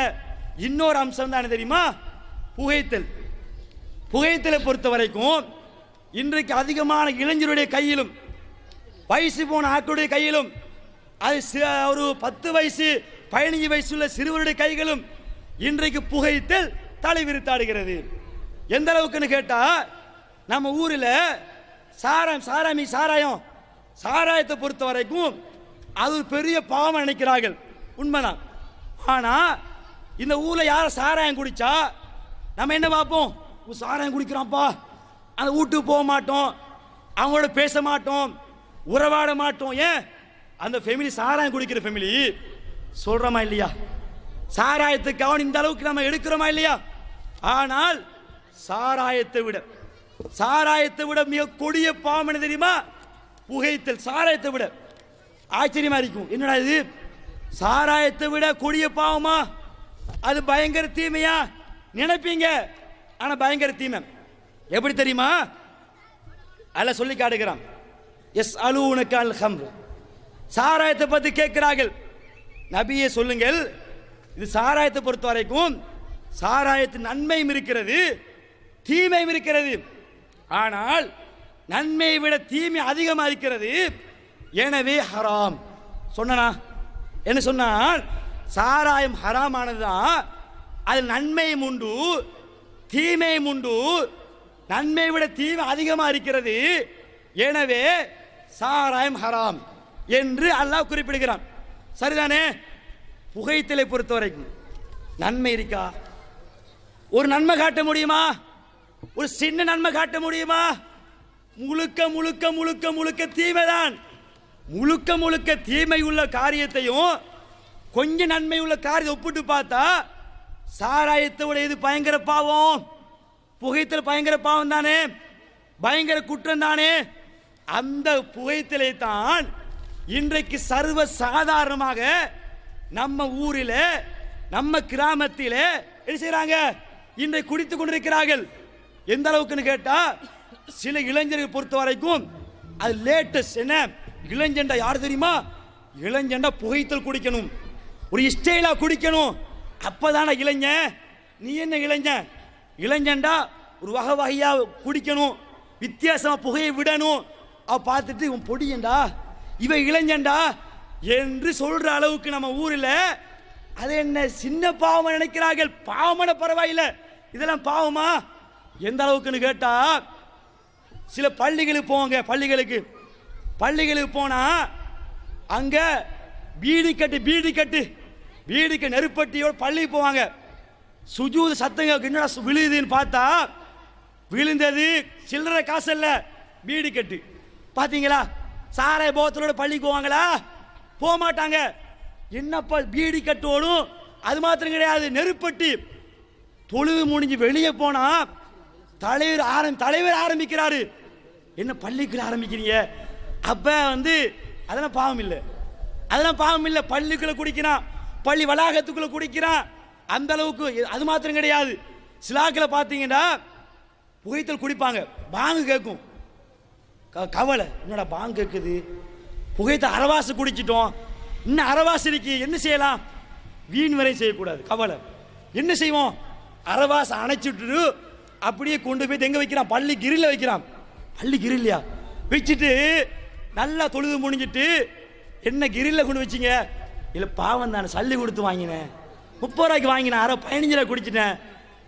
இன்னொரு அம்சம் தான் தெரியுமா? புகைத்தல். புகைத்தலை பொறுத்த வரைக்கும் இன்றைக்கு அதிகமான இளைஞருடைய கையிலும் வயசு போன ஆட்களுடைய கையிலும், அது ஒரு 10 வயசு 15 வயசு உள்ள சிறுவருடைய கைகளும் இன்றைக்கு புகைத்தல் தலைவிரித்தாடுகிறது. எந்த அளவுக்குன்னு கேட்டா, நம்ம ஊரில் சாராயத்தை பொறுத்த வரைக்கும் அது ஒரு பெரிய பாவம் நினைக்கிறார்கள், உண்மைதான். ஆனா இந்த ஊர்ல யாரும் சாராயம் குடிச்சா நம்ம என்ன பார்ப்போம்? சாராயம் குடிக்கிறான்ப்பா, அந்த வீட்டுக்கு போக மாட்டோம், அவங்களோட பேச மாட்டோம், உறவாட மாட்டோம். ஏன்? அந்த ஃபேமிலி சாராயம் குடிக்கிற ஃபேமிலி. சொல்றோமா இல்லையா? சாராயத்துக்கு இந்த அளவுக்கு நம்ம எடுக்கிறோமா இல்லையா? ஆனால் சாராயத்தை விட மிக கொடிய பாவம் என்ன தெரியுமா? புகைத்தல். சாராயத்தை விட ஆச்சரியமா இருக்கும். என்னடா இது, சாராயத்தை விட கொடிய பாவமா? அது பயங்கர தீமையா நினைப்பீங்க. ஆனா பயங்கர தீமை. எப்படி தெரியுமா? அல்ல சொல்லி காட்டுகிறான். எஸ் அலூனக அல் ஹம்ர். சாராயத்தை பத்தி கேட்கிறார்கள். நபியே சொல்லுங்கள், இது சாராயத்தை பொறுத்த வரைக்கும் சாராயத்தின் நன்மையும் இருக்கிறது, தீமையும் இருக்கிறது. ஆனால் நன்மையை விட தீமை அதிகமாக இருக்கிறது. எனவே ஹராம் சொன்னா என்ன சொன்னால், சாராயம் ஹராமானதுதான். அதில் நன்மையும் உண்டு, தீமையும் உண்டு. நன்மையை விட தீமை அதிகமாக இருக்கிறது. எனவே சாராயம் ஹராம் என்று அல்லாஹ் குறிப்பிடுகிறான். சரிதானே? புகைத்தலை பொறுத்த வரைக்கும் நன்மை இருக்கா? ஒரு நன்மை காட்ட முடியுமா? ஒரு சின்ன நன்மை காட்ட முடியுமா? முழுக்க முழுக்க முழுக்க முழுக்க தீமைதான். முழுக்க முழுக்க தீமை உள்ள காரியத்தையும் கொஞ்சம் நன்மை உள்ள காரியத்தை ஒப்பிட்டு பார்த்தா சாராயத்தை விட இது பயங்கர பாவம். புகைத்தல் பயங்கர பாவம் தானே, பயங்கர குற்றம் தானே. அந்த புகைத்தலை தான் இன்றைக்கு சர்வ சாதாரணமாக நம்ம ஊரில் நம்ம கிராமத்தில் என்ன செய்யறாங்க? இன்றைக்கு குடித்துக் கொண்டிருக்கிறார்கள். எந்த அளவுக்குன்னு கேட்டா, சில இளைஞர்கள் பொறுத்த வரைக்கும் அது லேட்டஸ்ட். என்ன இளைஞண்டா யார் தெரியுமா? இளைஞண்டா புகைத்தல் குடிக்கணும், ஒரு ஸ்டைலா குடிக்கணும், அப்பதான இளைஞன். நீ என்ன இளைஞன்? இளைஞண்டா ஒரு வகை வகையா குடிக்கணும், வித்தியாசமா புகையை விடணும். அவ பார்த்துட்டு இவன் பொடியண்டா, இவன் இளைஞண்டா என்று சொல்ற அளவுக்கு நம்ம ஊரில் அது என்ன சின்ன பாவம் நினைக்கிறார்கள். பாவமான பரவாயில்லை, இதெல்லாம் பாவமா? எந்த அளவுக்குன்னு கேட்டா, சில பள்ளிகளுக்கு போவாங்க. பள்ளிகளுக்கு போனா அங்க பீடி கட்டு நெருப்பட்டியோட பள்ளிக்கு போவாங்க. சுஜூது சத்தங்க என்னடா விழுதுன்னு பார்த்தா, விழுந்தது சில்லறை காசு இல்ல, பீடி கட்டு. பாத்தீங்களா? சாராய போத்தலோட பள்ளிக்கு போவாங்களா? போக மாட்டாங்க. என்னப்பா பீடி கட்டோடும்? அது மாத்திரம் கிடையாது, நெருப்பட்டி. தொழுது முடிஞ்சு வெளியே போனா தலைவர் ஆரம்பிக்கிறாரு. என்ன பள்ளிக்குள்ள ஆரம்பிக்கிறீங்க? அப்ப அதெல்லாம் பாவம் இல்லை, பள்ளிக்குள்ள குடிக்கிறான், பள்ளி வளாகத்துக்குள்ள குடிக்கிறான். அந்த அளவுக்கு. அது மாத்திரம் கிடையாது, சிலாக்கில் பார்த்தீங்கன்னா புகைத்தல் குடிப்பாங்க, பாங்கு கேட்கும். கவலை, என்னடா பாங்கு கேட்குது, புகைத்தல் அரவாசு குடிச்சிட்டோம், இன்னும் அரவாசு இருக்கு, என்ன செய்யலாம்? வீண் வரை செய்யக்கூடாது. கவலை என்ன செய்வோம்? அரவாசை அணைச்சிட்டு அப்படியே கொண்டு போய் எங்க வைக்கிறான்? பள்ளி கிரில வைக்கிறான். பள்ளி கிரில்லையா வச்சுட்டு நல்லா தொழுது முடிஞ்சிட்டு, என்ன கிரில்ல கொண்டு வச்சிங்க? இல்லை பாவம் தானே, சல்லி கொடுத்து வாங்கினேன், 30 ரூபாய்க்கு வாங்கினேன், 15 ரூபாய் குடிச்சிட்டேன்,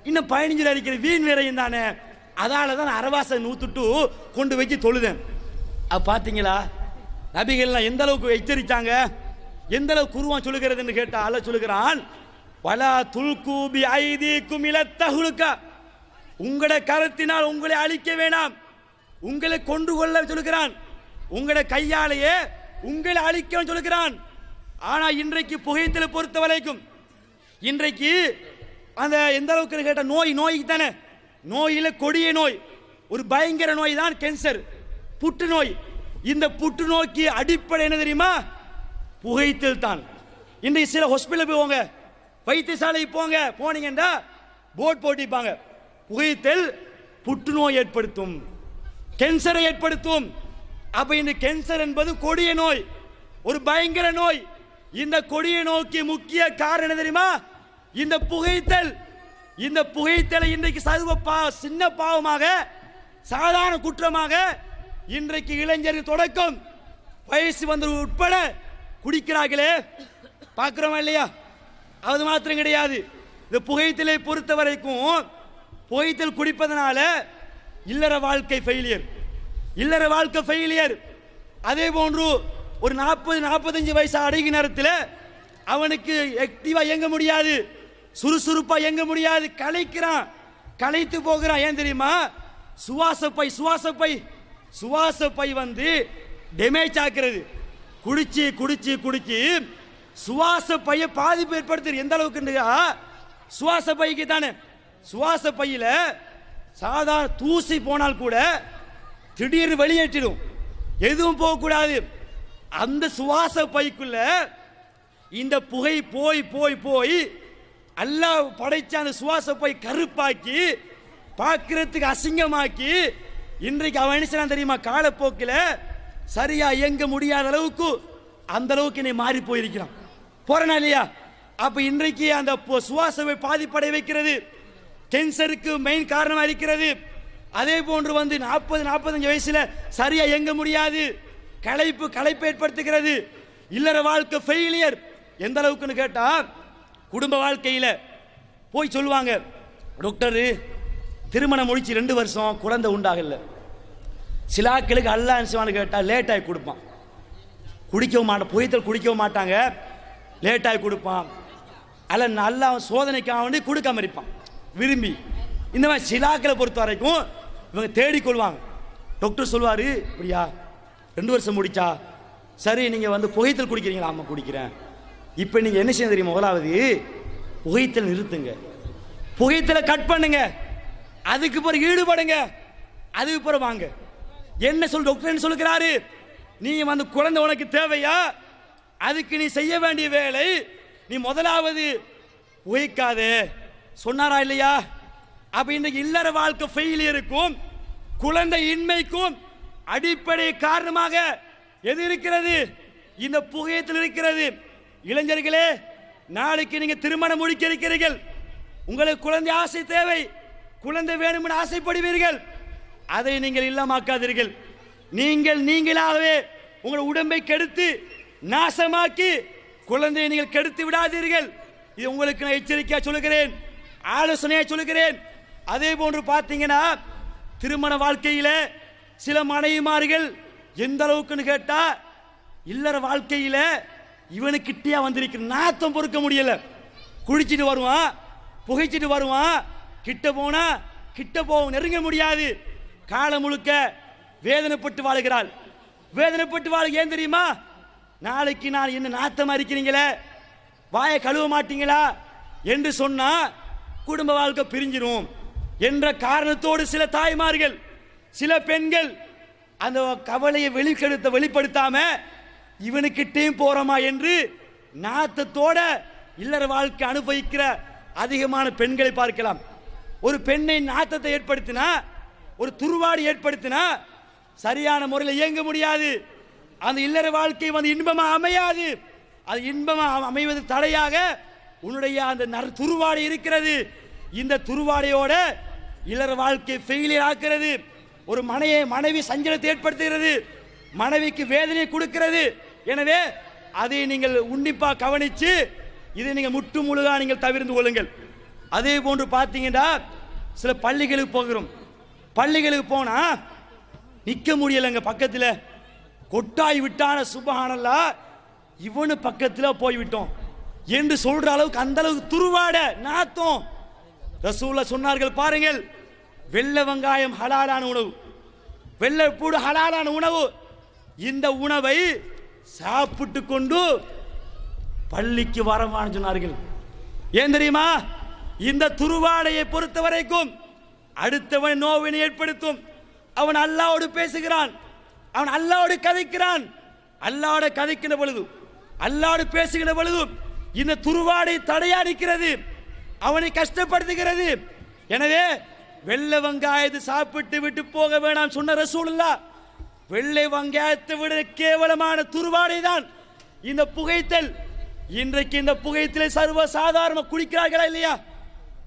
இன்னும் 15 ரூபாய் இருக்கிற வீண் நிறையும் தானே, அதால தான் அரவாசை நூத்துட்டு கொண்டு வச்சு தொழுதேன். பார்த்தீங்களா? நபிகள்லாம் எந்த அளவுக்கு எச்சரித்தாங்க, எந்த அளவுக்கு குருவான் சொல்லுகிறதுன்னு கேட்டா, அல்ல சொல்லுகிறான், வலா துல்கு பி ஐதீக்கும் இல தஹ்லுகா, உங்களோட கரத்தினால் உங்களை அழிக்க வேண்டாம், உங்களை கொண்டு கொள்ள சொல்லுகிறான். உங்களோட கையாலேயே உங்களை அழிக்க சொல்லுகிறான். ஆனா இன்றைக்கு புகைத்தலை பொறுத்த வரைக்கும் இன்றைக்கு அந்த எந்த அளவுக்கு கேட்ட நோய்க்கு தானே, நோயில கொடிய நோய், ஒரு பயங்கர நோய் தான் கேன்சர், புற்றுநோய். இந்த புற்றுநோய்க்கு அடிப்படை என்ன தெரியுமா? புகைத்தல் தான். இன்றைக்கு சில ஹாஸ்பிட்டல் போவாங்க, வைத்தியசாலை போனீங்கன்னா போர்ட் போட்டிப்பாங்க, புகைத்தல் புற்றுநோய் ஏற்படுத்தும், கேன்சரை ஏற்படுத்தும். அப்ப இந்த கேன்சர் என்பது கொடிய நோய், ஒரு பயங்கர நோய். இந்த கொடிய நோய்க்கு முக்கிய காரணம் என்ன தெரியுமா? இந்த புகைத்தல். இந்த புகைத்தலை இன்றைக்கு சின்ன பாவமாக, சாதாரண குற்றமாக இன்றைக்கு இளைஞர்கள் தொடக்கம் வயசு வந்து உட்பட குடிக்கிறார்களே, பார்க்கிறோமா இல்லையா? அது மாத்திரம் கிடையாது. இந்த புகைத்தலை பொறுத்த வரைக்கும் புகைத்தல் குடிப்பதனால இல்லற வாழ்க்கை ஃபெயிலியர், இல்லற வாழ்க்கை ஃபெயிலியர். அதே போன்று ஒரு 40-45 வயசு அடைகிற நேரத்தில் அவனுக்கு ஆக்டிவா இயங்க முடியாது, சுறுசுறுப்பா இயங்க முடியாது, களைக்கிறான், களைத்து போகிறான். ஏன் தெரியுமா? சுவாச பை வந்து டேமேஜ் ஆக்குறது. குடிச்சு குடிச்சு குடிச்சு சுவாச பையை பாதிப்பு ஏற்படுத்துது. எந்த அளவுக்கு சுவாச பைக்கு தானே, சுவாச பையில சாதாரண தூசி போனால் கூட திடீர்னு வெளியேற்றிடும், எதுவும் போகக்கூடாது. அந்த சுவாச பைக்குள்ள இந்த புகை போய் போய் போய் அல்லாஹ் படைச்ச அந்த சுவாச பை கருப்பாக்கி பார்க்கிறதுக்கு அசிங்கமாக்கி இன்றைக்கு அவன் என்ன செய்யறான் தெரியுமா? காலப்போக்கில் சரியா இயங்க முடியாத அளவுக்கு அந்த அளவுக்கு என்னை மாறி போயிருக்கிறான். போறனா இல்லையா? அப்ப இன்றைக்கு அந்த சுவாசவை பாதிப்படை வைக்கிறது, கேன்சருக்கு மெயின் காரணமா இருக்கிறது. அதே போன்று வந்து 40-45 வயசுல சரியா இயங்க முடியாது, களைப்பு ஏற்படுத்துகிறது. இல்லற வாழ்க்கை ஃபெயிலியர். எந்த அளவுக்குன்னு கேட்டா, குடும்ப வாழ்க்கையில போய் சொல்லுவாங்க, டாக்டர் திருமணம் முடிச்சு 2 வருஷம் குழந்தை உண்டாகல. சிலாக்களுக்கு அல்லான்னு கேட்டா லேட் ஆகி கொடுப்பான், குடிக்கவும் மாட்டான், புகைத்தல் குடிக்கவும் மாட்டாங்க, லேட் ஆகி கொடுப்பான். அல்ல நல்லா சோதனைக்காக வேண்டி கொடுக்காம இருப்பான் விரும்பி. இந்த மாதிரி சிலாக்களை பொறுத்த வரைக்கும் இவங்க தேடிக்கொள்வாங்க. டாக்டர் சொல்லுவாரு, இப்படியா 2 வருஷம் முடிச்சா சரி, நீங்க வந்து புகைத்தல் குடிக்கிறீங்களா? ஆமா குடிக்கிறேன். இப்ப நீங்க என்ன செய்ய தெரியும்? முதலாவது புகைத்தல் நிறுத்துங்க, புகைத்தலை கட் பண்ணுங்க, அதுக்கு பிறகு ஈடுபடுங்க, அதுக்கு பிறகு வாங்க. என்ன சொல் டாக்டர் சொல்லுகிறாரு? நீ வந்து குழந்தை உனக்கு தேவையா? அதுக்கு நீ செய்ய வேண்டிய வேலை, நீ முதலாவது புகைக்காதே சொன்னாரா இல்லையா? அப்ப இன்றைக்கு இல்லற வாழ்க்கை ஃபெயிலியருக்கும் குழந்தை இன்மைக்கும் அடிப்படை காரணமாக எது இருக்கிறது? இந்த புகையத்தில் இருக்கிறது. இளைஞர்களே, நாளைக்கு நீங்க திருமணம் முடிக்க இருக்கிறீர்கள், உங்களுக்கு குழந்தை ஆசை தேவை, குழந்தை வேணும் என்று ஆசைப்படுவீர்கள். அதை நீங்கள் இல்லமாக்காதீர்கள். நீங்களாகவே உங்கள் உடம்பை கெடுத்து நாசமாக்கி குழந்தையை நீங்கள் கெடுத்து விடாதீர்கள். இது உங்களுக்கு நான் எச்சரிக்கையா சொல்லுகிறேன், ஆலோசனையா சொல்லுகிறேன். அதே போன்று பார்த்தீங்கன்னா, திருமண வாழ்க்கையில சில மனைவிமார்கள் எந்த அளவுக்குன்னு கேட்டா, இல்லற வாழ்க்கையில இவனுக்கிட்டே வந்திருக்கிற நாத்தம் பொறுக்க முடியல. குடிச்சிட்டு வருவான், புகைச்சிட்டு வருவான், கிட்ட போனா கிட்ட போக நெருங்க முடியாது. காலம் முழுக்க வேதனைப்பட்டு வாழுகிறாள். வேதனைப்பட்டு வாழ ஏன் தெரியுமா? நாளைக்கு நான் என்ன நாத்தமா இருக்கிறீங்களே, வாயை கழுவ மாட்டீங்களா என்று சொன்னா குடும்ப வாழ்க்கை பிரிஞ்சிரும் என்ற காரணத்தோடு சில தாய்மார்கள், சில பெண்கள் அந்த கவலையை வெளிப்படுத்தாம இவனுக்கிட்டையும் போறோமா என்று நாத்தத்தோட இல்லற வாழ்க்கை அனுபவிக்கிற அதிகமான பெண்களை பார்க்கலாம். ஒரு பெண்ணை நாத்தத்தை ஏற்படுத்தினா, ஒரு துருவாடி ஏற்படுத்தினா சரியான முறையில் இயங்க முடியாது. அந்த இல்லற வாழ்க்கை வந்து இன்பமா அமையாது. அது இன்பமா அமைவது தடையாக உன்னுடைய அந்த துருவாடை இருக்கிறது. இந்த துருவாடையோட இல்லற வாழ்க்கை ஃபெயிலியர் ஆக்குறது. ஒரு மனைவி சஞ்சலத்தை ஏற்படுத்துகிறது, மனைவிக்கு வேதனை கொடுக்கிறது. எனவே அதை நீங்கள் உன்னிப்பா கவனிச்சு இதை நீங்கள் முற்று முழுதாக நீங்கள் தவிர்த்து கொள்ளுங்கள். அதே போன்று பார்த்தீங்கன்னா, சில பள்ளிகளுக்கு போகிறோம், பள்ளிகளுக்கு போனா நிற்க முடியலைங்க, பக்கத்தில் கொட்டாய் விட்டான சுபஹானல்லாஹ், இவனு பக்கத்தில் போய்விட்டோம். என்று சொல்ற அளவுக்கு அந்த அளவுக்கு துருவாட நாத்தம். ரசூலுல்லாஹ் சொன்னார்கள் பாருங்கள், வெள்ளை வெங்காயம் ஹலாலான உணவு, வெள்ளை பூடு ஹலாலான உணவு. இந்த உணவை சாப்பிட்டு கொண்டு பள்ளிக்கு வரவான்னு சொன்னார்கள். ஏன் தெரியுமா? இந்த துருவாடையை பொறுத்த வரைக்கும் அடுத்தவன் நோவினை ஏற்படுத்தும். அவன் அல்லாஹ்வோடு பேசுகிறான், அவன் அல்லாஹ்வோடு கதைக்கிறான். அல்லாஹ்வோடு கதைக்கிற பொழுது, அல்லாஹ்வோடு பேசுகிற பொழுது இந்த துருவாடை தடையாடிக்கிறது, அவனை கஷ்டப்படுத்துகிறது. எனவே வெள்ளை வெங்காயத்தை சாப்பிட்டு விட்டு போக வேணாம் சொன்ன ரசூலுல்லாஹ், வெள்ளை வெங்காயத்தை விட கேவலமான துருவாடை தான் இந்த புகைத்தல். இன்றைக்கு இந்த புகைத்தலை சர்வ சாதாரண குடிக்கிறார்களா இல்லையா?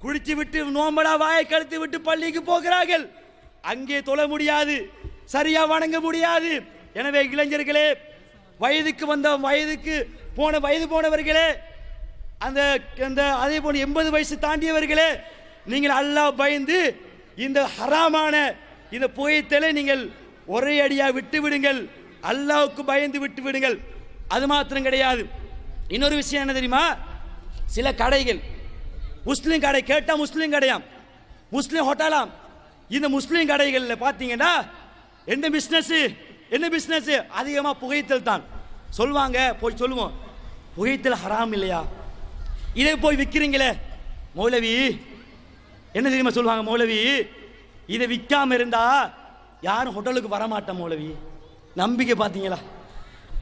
குடிச்சு விட்டு நோம்படா வாயை கழுத்து விட்டு பள்ளிக்கு போகிறார்கள், அங்கே தொழ முடியாது, சரியா வணங்க முடியாது. எனவே இளைஞர்களே, வயது போனவர்களே, அந்த அதே போல 80 வயசு தாண்டியவர்களே, நீங்கள் அல்லாஹ் பயந்து இந்த ஹராமான இந்த புகைத்தலை நீங்கள் ஒரே அடியா விட்டு விடுங்கள், அல்லாஹ்வுக்கு பயந்து விட்டு விடுங்கள். அது மாத்திரம் கிடையாது, இன்னொரு விஷயம் என்ன தெரியுமா? சில கடைகள், முஸ்லீம் கடை கேட்டா முஸ்லீம் கடையாம், முஸ்லீம் ஹோட்டலாம். இந்த முஸ்லீம் கடைகளில் பார்த்தீங்கன்னா என்ன பிஸ்னஸ் அதிகமாக புகைத்தல் தான் சொல்வாங்க. போய் சொல்லுவோம், புகைத்தல் ஹராம் இல்லையா, இதை போய் விற்கிறீங்களே மௌலவி, என்ன தெரியுமா சொல்லுவாங்க? மௌலவி, இதை விற்காம இருந்தா யாரும் ஹோட்டலுக்கு வரமாட்டோம் மௌலவி. நம்பிக்கை பார்த்தீங்களா?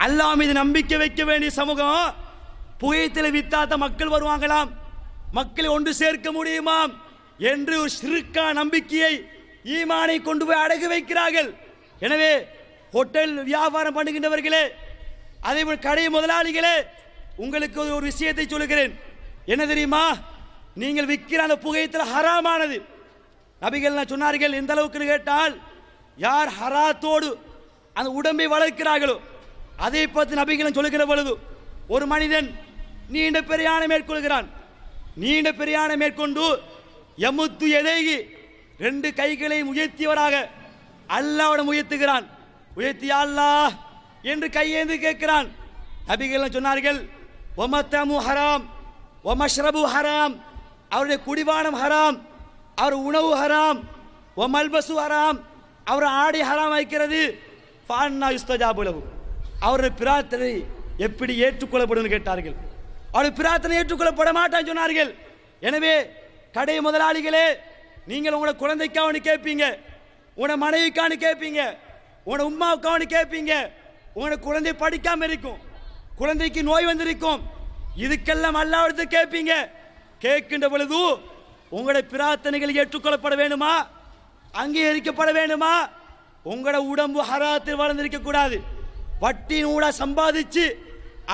அல்லாஹ் மீது நம்பிக்கை வைக்க வேண்டிய சமூகம் புகைத்தலை வித்தாத்த மக்கள் வருவாங்களாம், மக்களை ஒன்று சேர்க்க முடியுமாம் என்று ஒரு சிறுக்கா நம்பிக்கையை, ஈமானை கொண்டு போய் அடகு வைக்கிறார்கள். எனவே ஹோட்டல் வியாபாரம் பண்ணுகின்றவர்களே, அதே போல கடை முதலாளிகளே, உங்களுக்கு ஒரு விஷயத்தை சொல்லுகிறேன். என்ன தெரியுமா? நீங்கள் விற்கிற அந்த புகைத்தல் ஹராமானது. நபிகள் சொன்னார்கள், எந்த அளவுக்கு கேட்டால், யார் ஹராத்தோடு அந்த உடம்பை வளர்க்கிறார்களோ அதை பற்றி நபிகள் சொல்லுகிற பொழுது, ஒரு மனிதன் நீண்ட பிரயாணம் மேற்கொள்கிறான், நீண்ட பிரயாணம் மேற்கொண்டு யமுத்து எதைகி 2 கைகளை உயர்த்தியவராக அல்லாஹ்விடம் உயர்த்துகிறான். உயர்த்தி அல்லாஹ் என்று கையேந்து கேட்கிறான். நபிகள் சொன்னார்கள், வமத்தமு ஹராம் வமஷ்ரபு ஹராம், அவருடைய குடிபானம் ஹராம், அவர் உணவு ஹராம், வமல்பசு ஹராம், அவர் ஆடை ஹராம் வைக்கிறது. ஃபான்னா யுஸ்தஜாபுலஹு, அவருடைய பிரார்த்தனை எப்படி ஏற்றுக்கொள்ளப்படும் கேட்டார்கள். அவருடைய பிரார்த்தனை ஏற்றுக்கொள்ளப்பட மாட்டான்னு சொன்னார்கள். எனவே கடை முதலாளிகளே, நீங்கள் உங்களோட குழந்தைக்காவனு கேட்பீங்க, உங்களோட மனைவிக்கானு கேட்பீங்க, உங்களோட உம்மாவுக்காவனு கேட்பீங்க, உங்களோட குழந்தை படிக்காம இருக்கும், குழந்தைக்கு நோய் வந்திருக்கும், இதுக்கெல்லாம் அல்லாஹ்விடத்தை கேட்பீங்க. கேட்கின்ற பொழுது உங்களுடைய பிரார்த்தனைகள் ஏற்றுக்கொள்ளப்பட வேண்டுமா, அங்கீகரிக்கப்பட வேண்டுமா? உங்களோட உடம்பு ஹராத்தில் வளர்ந்திருக்க கூடாது. வட்டியின் ஊடாக சம்பாதிச்சு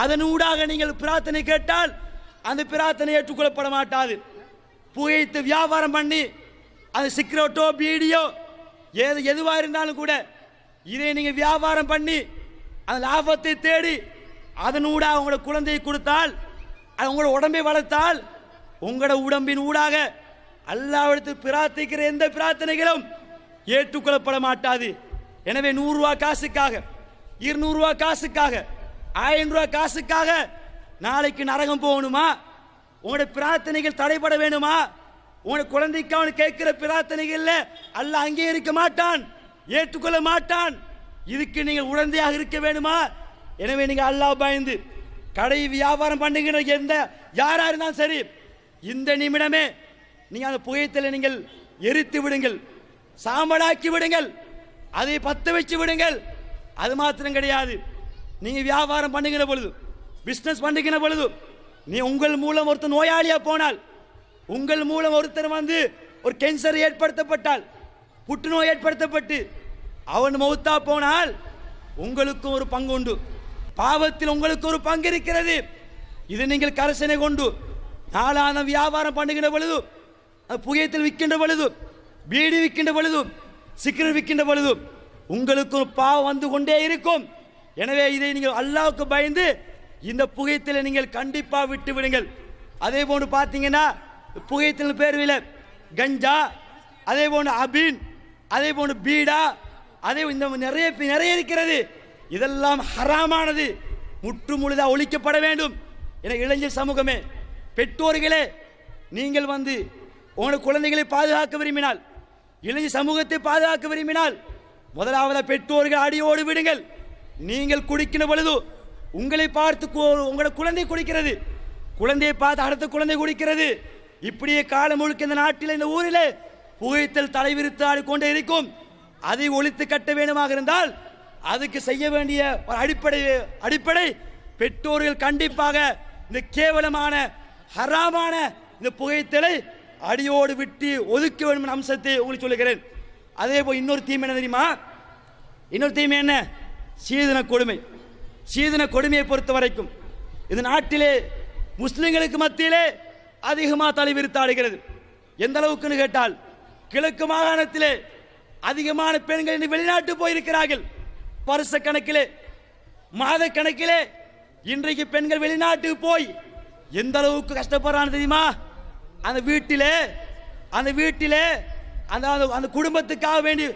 அதன் ஊடாக நீங்கள் பிரார்த்தனை கேட்டால் அந்த பிரார்த்தனை ஏற்றுக்கொள்ளப்பட மாட்டாது. புகைத்து வியாபாரம் பண்ணி அது சிகரெட்டோ பீடியோ எதுவாக இருந்தாலும் கூட இதை நீங்கள் வியாபாரம் பண்ணி அந்த லாபத்தை தேடி அதன் ஊடாக உங்களோட குழந்தையை கொடுத்தால், உங்களோட உடம்பை வளர்த்தால், உங்களோட உடம்பின் ஊடாக அல்லாஹ்விடத்தில் பிரார்த்திக்கிற எந்த பிரார்த்தனைகளும் ஏற்றுக்கொள்ளப்பட மாட்டாது. எனவே 100 ரூபாய் காசுக்காக, 200 ரூபாய் காசுக்காக, 1000 ரூபாய் காசுக்காக நாளைக்கு நரகம் போகணுமா? உங்களோட பிரார்த்தனைகள் தடைபட வேணுமா? உங்களோட குழந்தைக்கு அவன் கேட்கிற பிரார்த்தனைகள்ல அல்லாஹ் அங்கீகரிக்க மாட்டான், ஏற்றுக்கொள்ள மாட்டான். இதுக்கு நீங்கள் உடந்தையாக இருக்க வேணுமா? எனவே நீங்கள் அல்லாஹ் பயந்து கடை வியாபாரம் பண்ணுகிற எந்த யாரா இருந்தாலும் சரி, இந்த நிமிடமே நீங்கள் அந்த புகைத்தலை நீங்கள் எரித்து விடுங்கள், சாம்பலாக்கி விடுங்கள், அதை பத்த வச்சு விடுங்கள். அது மாத்திரம் கிடையாது, நீங்க வியாபாரம் பண்ணுகிற பொழுது, பிசினஸ் பண்ணுகிற பொழுது, நீ உங்கள் மூலம் ஒருத்தர் நோயாளியா போனால், உங்கள் மூலம் ஒருத்தர் வந்து ஒரு கேன்சர் ஏற்படுத்தப்பட்டால், புற்றுநோய் ஏற்படுத்தப்பட்டு அவன் மௌத்தா போனால் உங்களுக்கும் ஒரு பங்கு உண்டு, பாவத்தில் உங்களுக்கு ஒரு பங்கு இருக்கிறது. இது நீங்கள் கரசனை கொண்டு நாளான வியாபாரம் பண்ணுகின்ற பொழுது, புகையத்தில் விற்கின்ற பொழுது, பீடி விற்கின்ற பொழுது, சிகரெட் விற்கின்ற பொழுது உங்களுக்கு ஒரு பாவம் வந்து கொண்டே இருக்கும். எனவே இதை நீங்கள் அல்லாஹ்வுக்கு பயந்து இந்த புகையத்தில் நீங்கள் கண்டிப்பாக விட்டு விடுங்கள். அதே போன்று பார்த்தீங்கன்னா புகையத்தில் பேர்வில கஞ்சா, அதே போன்று அபீன், அதே போன்று பீடா, அதே இந்த நிறைய இருக்கிறது. இதெல்லாம் ஹராமானது, முற்று முழுதாக ஒழிக்கப்பட வேண்டும். என இளைஞர் சமூகமே, பெற்றோர்களே, நீங்கள் வந்து உங்கள் குழந்தைகளை பாதுகாக்க விரும்பினால், இளைஞர் சமூகத்தை பாதுகாக்க விரும்பினால், முதலாவது பெற்றோர்கள் அடியோடு விடுங்கள். நீங்கள் குடிக்கிற பொழுது உங்களை பார்த்து உங்களோட குழந்தை குடிக்கிறது, குழந்தையை பார்த்து அடுத்த குழந்தை குடிக்கிறது. இப்படியே காலம் முழுக்க இந்த நாட்டில், இந்த ஊரில் புகைத்தல் தலைவிரித்து ஆடிக்கொண்டே இருக்கும். அதை ஒழித்து கட்ட வேண்டுமாக இருந்தால் அதுக்கு செய்ய வேண்டிய அடிப்படை பெற்றோர்கள் கண்டிப்பாக இந்த கேவலமான ஹராமான இந்த புகைத்தலை அடியோடு விட்டு ஒதுக்க வேண்டும் அம்சத்தை உங்களுக்கு சொல்லுகிறேன். அதே போல் இன்னொரு தீமை என்ன தெரியுமா? இன்னொரு தீமை என்ன? சீதன கொடுமை. சீதன கொடுமையை பொறுத்த வரைக்கும் இந்த நாட்டிலே முஸ்லிம்களுக்கு மத்தியிலே அதிகமாக தலைவிரித்தாடுகிறது. எந்த அளவுக்குன்னு கேட்டால், கிழக்கு மாகாணத்திலே அதிகமான பெண்கள் இன்று வெளிநாட்டு போயிருக்கிறார்கள். வருஷ கணக்கிலே, மாத கணக்கிலே இன்றைக்கு பெண்கள் வெளிநாட்டுக்கு போய் எந்த அளவுக்கு கஷ்டப்படுறான்னு தெரியுமா? அந்த வீட்டிலே அந்த குடும்பத்துக்காக வேண்டி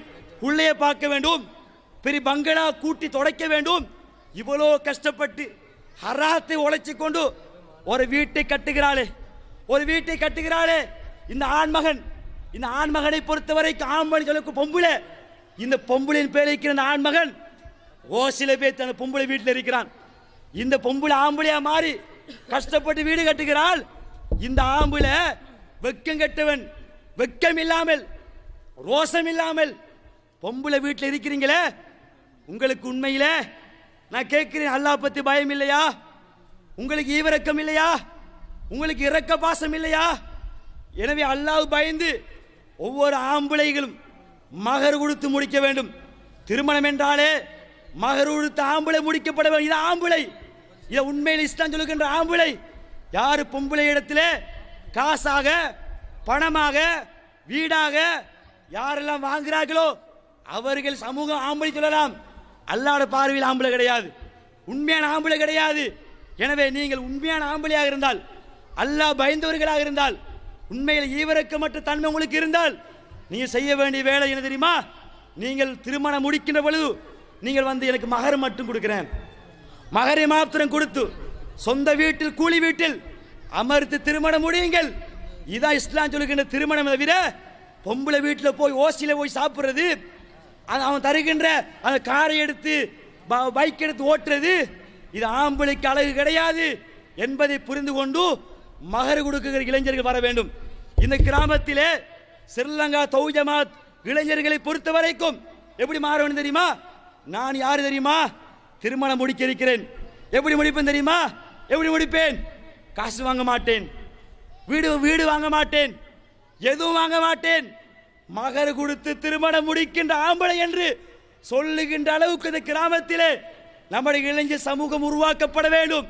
உள்ளே பார்க்க வேண்டும், பெரிய பங்களா கூட்டி துடைக்க வேண்டும். இவ்வளோ கஷ்டப்பட்டு ஹராத்தை உழைச்சி கொண்டு ஒரு வீட்டை கட்டுகிறாளே இந்த ஆண்மகனை பொறுத்தவரைக்கும் ஆண்மணிகளுக்கு பொம்புளை, இந்த பொம்புளின் பேர் இருக்கிற இந்த ஆண்மகன் சில பேர் அந்த பொம்பளை வீட்டில் இருக்கிறான். இந்த பொம்பளை ஆம்பளையா மாறி கஷ்டப்பட்டு வீடு கட்டுகிறாள். இந்த ஆம்பளை வெக்கம் கட்டவன், வெக்கம் இல்லாமல் ரோசம் இல்லாமல் பொம்பளை வீட்டில் இருக்கிறீங்களே, உங்களுக்கு உண்மையிலே நான் கேட்கிறேன், அல்லாஹ் பத்தி பயம் இல்லையா? உங்களுக்கு ஈவிரக்கம் இல்லையா? உங்களுக்கு இரக்க பாசம் இல்லையா? எனவே அல்லாஹ் பயந்து ஒவ்வொரு ஆம்பளைகளும் மகர் கொடுத்து முடிக்க வேண்டும். திருமணம் என்றாலே மகர் கொடுத்து ஆம்பளை முடிக்கப்பட வேண்டும். இது ஆம்பளை, இது உண்மையில் இஸ்லாம் சொல்லுகின்ற ஆம்பளை. யாரு பொம்பளை இடத்திலே காசாக, பணமாக, வீடாக யாரெல்லாம் வாங்குகிறார்களோ அவர்கள் சமூகம் ஆம்பளை சொல்லலாம். அல்லாஹ்வுடைய பார்வையில் ஆம்பளை கிடையாது, உண்மையான ஆம்பளை கிடையாது. எனவே நீங்கள் உண்மையான ஆம்பளையாக இருந்தால், அல்லாஹ் பயந்தவர்களாக இருந்தால், உண்மையில் ஈவிரக்கமற்ற தன்மை உங்களுக்கு இருந்தால், நீங்கள் செய்ய வேண்டிய வேலை என்ன தெரியுமா? நீங்கள் திருமணம் முடிக்கின்ற பொழுது நீங்கள் வந்து எனக்கு மகர் மட்டும் கொடுக்கிறேன், மகரை மாத்திரம் கொடுத்து சொந்த வீட்டில் கூலி வீட்டில் அமர்த்து திருமணம் முடியுங்கள். இதான் இஸ்லாம் சொல்லுகின்ற திருமணம். தவிர பொம்பளை வீட்டில் போய் ஓசியில போய் சாப்பிட்றது, அவன் தருகின்ற அந்த காரை எடுத்து பைக் எடுத்து ஓட்டுறது, இது ஆம்பளைக்கு அழகு கிடையாது என்பதை புரிந்து கொண்டு மகர் கொடுக்குகிற இளைஞர்கள் வர வேண்டும். இந்த கிராமத்திலே ஸ்ரீலங்கா தௌஹீத் ஜமாத் இளைஞர்களை பொறுத்த வரைக்கும் எப்படி மாற வேண்டும் தெரியுமா? நான் யாரு தெரியுமா? திருமணம் முடிக்க இருக்கிறேன். எப்படி முடிப்பேன் தெரியுமா? எப்படி முடிப்பேன்? காசு வாங்க மாட்டேன், வீடு வாங்க மாட்டேன், எதுவும் வாங்க மாட்டேன். மகர் கொடுத்து திருமணம் முடிக்கின்ற ஆம்பளை என்று சொல்லுகின்ற அளவுக்கு இந்த கிராமத்திலே நம்முடைய இளைஞர் சமூகம் உருவாக்கப்பட வேண்டும்.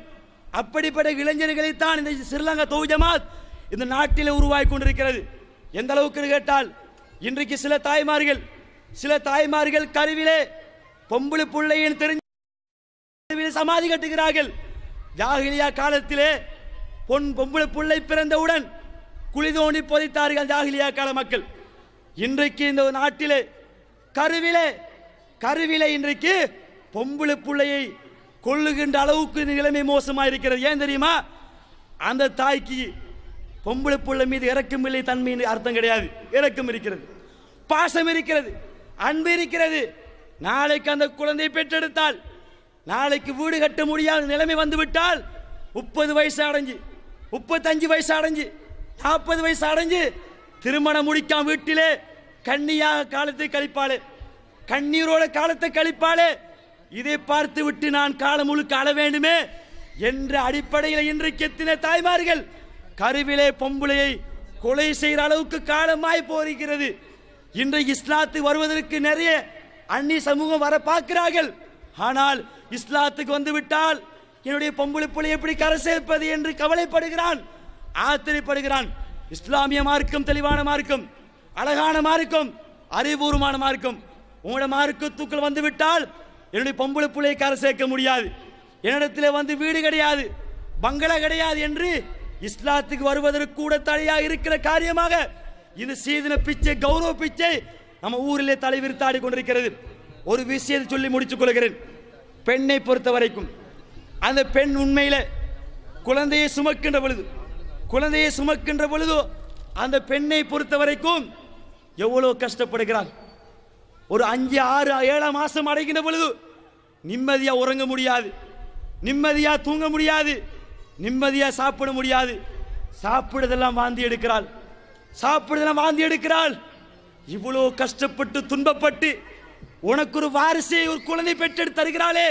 அப்படிப்பட்ட இளைஞர்களைத்தான் இந்த ஸ்ரீலங்கா தௌஹீத் ஜமாத் இந்த நாட்டிலே உருவாக்கி கொண்டிருக்கிறது. எந்த அளவுக்கு கேட்டால், இன்றைக்கு சில தாய்மார்கள் கருவிலே பொம்பளை பிள்ளையின் தெரிஞ்ச சமாதி கட்டுகிறார்கள். ஜாகிலியா காலத்திலே பொம்பளை பிள்ளை பிறந்தவுடன் குழி தோண்டி புதைத்தார்கள் ஜாகிலியா கால மக்கள். இன்றைக்கு இந்த நாட்டிலே கருவிலே இன்றைக்கு பொம்பளை பிள்ளையை கொள்ளுகின்ற அளவுக்கு நிலைமை மோசமாக இருக்கிறது. ஏன் தெரியுமா? அந்த தாய்க்கு பொம்பளை பிள்ளை மீது இரக்கம் இல்லை, தன்மை அர்த்தம் கிடையாது. இரக்கம் இருக்கிறது, பாசம் இருக்கிறது, அன்பு இருக்கிறது. நாளைக்கு அந்த குழந்தை பெற்றெடுத்தால், நாளைக்கு வீடு கட்ட முடியாத நிலைமை வந்துவிட்டால், 30 வயசு அடைஞ்சு, 35 வயசு அடைஞ்சு, 40 வயசு அடைஞ்சு திருமணம் முடிக்காம வீட்டிலே கண்ணியாக காலத்தை கழிப்பாளே, கண்ணீரோட காலத்தை கழிப்பாளே. இதை பார்த்து விட்டு நான் காலம் முழுக்க அழ வேண்டுமே என்ற அடிப்படையில் இன்றைக்கு எத்தனை தாய்மார்கள் கருவிலே பொம்பளையை கொலை செய்கிற அளவுக்கு காலமாய் போகிறது. இன்றைக்கு இஸ்லாத்துக்கு வருவதற்கு நிறைய அந்நிய சமூகம் வர பார்க்கிறார்கள். ஆனால் இஸ்லாத்துக்கு வந்துவிட்டால் என்னுடைய பொம்பளை பிள்ளை எப்படி கரை சேர்ப்பது என்று கவலைப்படுகிறான், ஆச்சரியப்படுகிறான். இஸ்லாமிய மார்க்கம் தெளிவான மார்க்கம், அழகான மார்க்கம், அறிவுபூர்வமான மார்க்கம். உங்களோட மார்க்கத்துக்குள் வந்துவிட்டால் என்னுடைய பொம்பளை பிள்ளையை கரை சேர்க்க முடியாது, என்னிடத்தில் வந்து வீடு கிடையாது, பங்களா கிடையாது என்று இஸ்லாத்துக்கு வருவதற்கு கூட தடையாக இருக்கிற காரியமாக இந்த சீதன பிச்சை, கௌரவ பிச்சை நம்ம ஊரிலே தலைவிரித்தாடி கொண்டிருக்கிறது. ஒரு விஷயத்தை சொல்லி முடித்துக் கொள்கிறேன். பெண்ணை பொறுத்த வரைக்கும் அந்த பெண் உண்மையில குழந்தையை சுமக்கின்ற பொழுது அந்த பெண்ணை பொறுத்த வரைக்கும் எவ்வளவு கஷ்டப்படுகிறாள். ஒரு 5, 6, 7 மாசம் அடைகின்ற பொழுது நிம்மதியா உறங்க முடியாது, நிம்மதியா தூங்க முடியாது, நிம்மதியா சாப்பிட முடியாது. சாப்பிடுறதெல்லாம் வாந்தி எடுக்கிறாள். இவ்வளவு கஷ்டப்பட்டு துன்பப்பட்டு உனக்கு ஒரு வாரிசை, ஒரு குழந்தை பெற்றெடுத்து தருகிறாளே,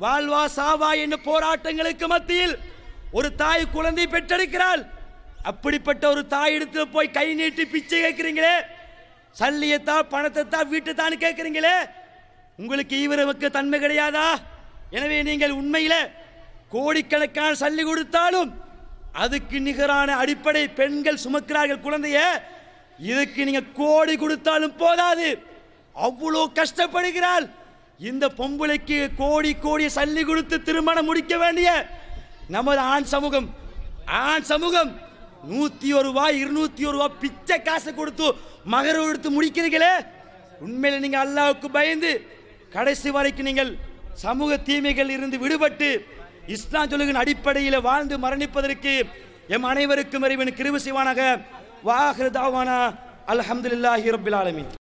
வாழ்வா சாவா என்ன போராட்டங்களுக்கு மத்தியில் ஒரு தாய் குழந்தை பெற்றெடுக்கிறாள். அப்படிப்பட்ட ஒரு தாய் இடத்துல போய் கை நீட்டி பிச்சை கேட்கிறீங்களே, சல்லியத்தா பணத்தைத்தா வீட்டுத்தான் கேட்கிறீங்களே, உங்களுக்கு ஈவரவுக்கு தன்மை கிடையாதா? எனவே நீங்கள் உண்மையில கோடிக்கணக்கான சல்லி கொடுத்தாலும் அதுக்கு நிகரான அடிப்படை பெண்கள் சுமக்கிறார்கள் குழந்தைய, இதுக்கு நீங்க கோடி கொடுத்தாலும் போதாது, அவ்வளோ கஷ்டப்படுகிறாள். இந்த பொம்பளைக்கு கோடி சல்லி கொடுத்து திருமணம் முடிக்க வேண்டிய நமது ஆண் சமூகம் 101 ரூபாய் 201 ரூபாய் பிச்சை காசு கொடுத்து மகர எடுத்து முடிக்கிறீங்களே. உண்மையில நீங்க அல்லாஹ்வுக்கு பயந்து கடைசி வரைக்கும் நீங்கள் சமூக தீமைகள் இருந்து விடுபட்டு இஸ்லாம் சொல்லுகிற அடிப்படையில் வாழ்ந்து மரணிப்பதற்கு எம் அனைவருக்கும் இறைவன் கிருபை செய்வானாக. வாஹிரு தாவானா அல்ஹம்துலில்லாஹி ரப்பில் ஆலமீன்.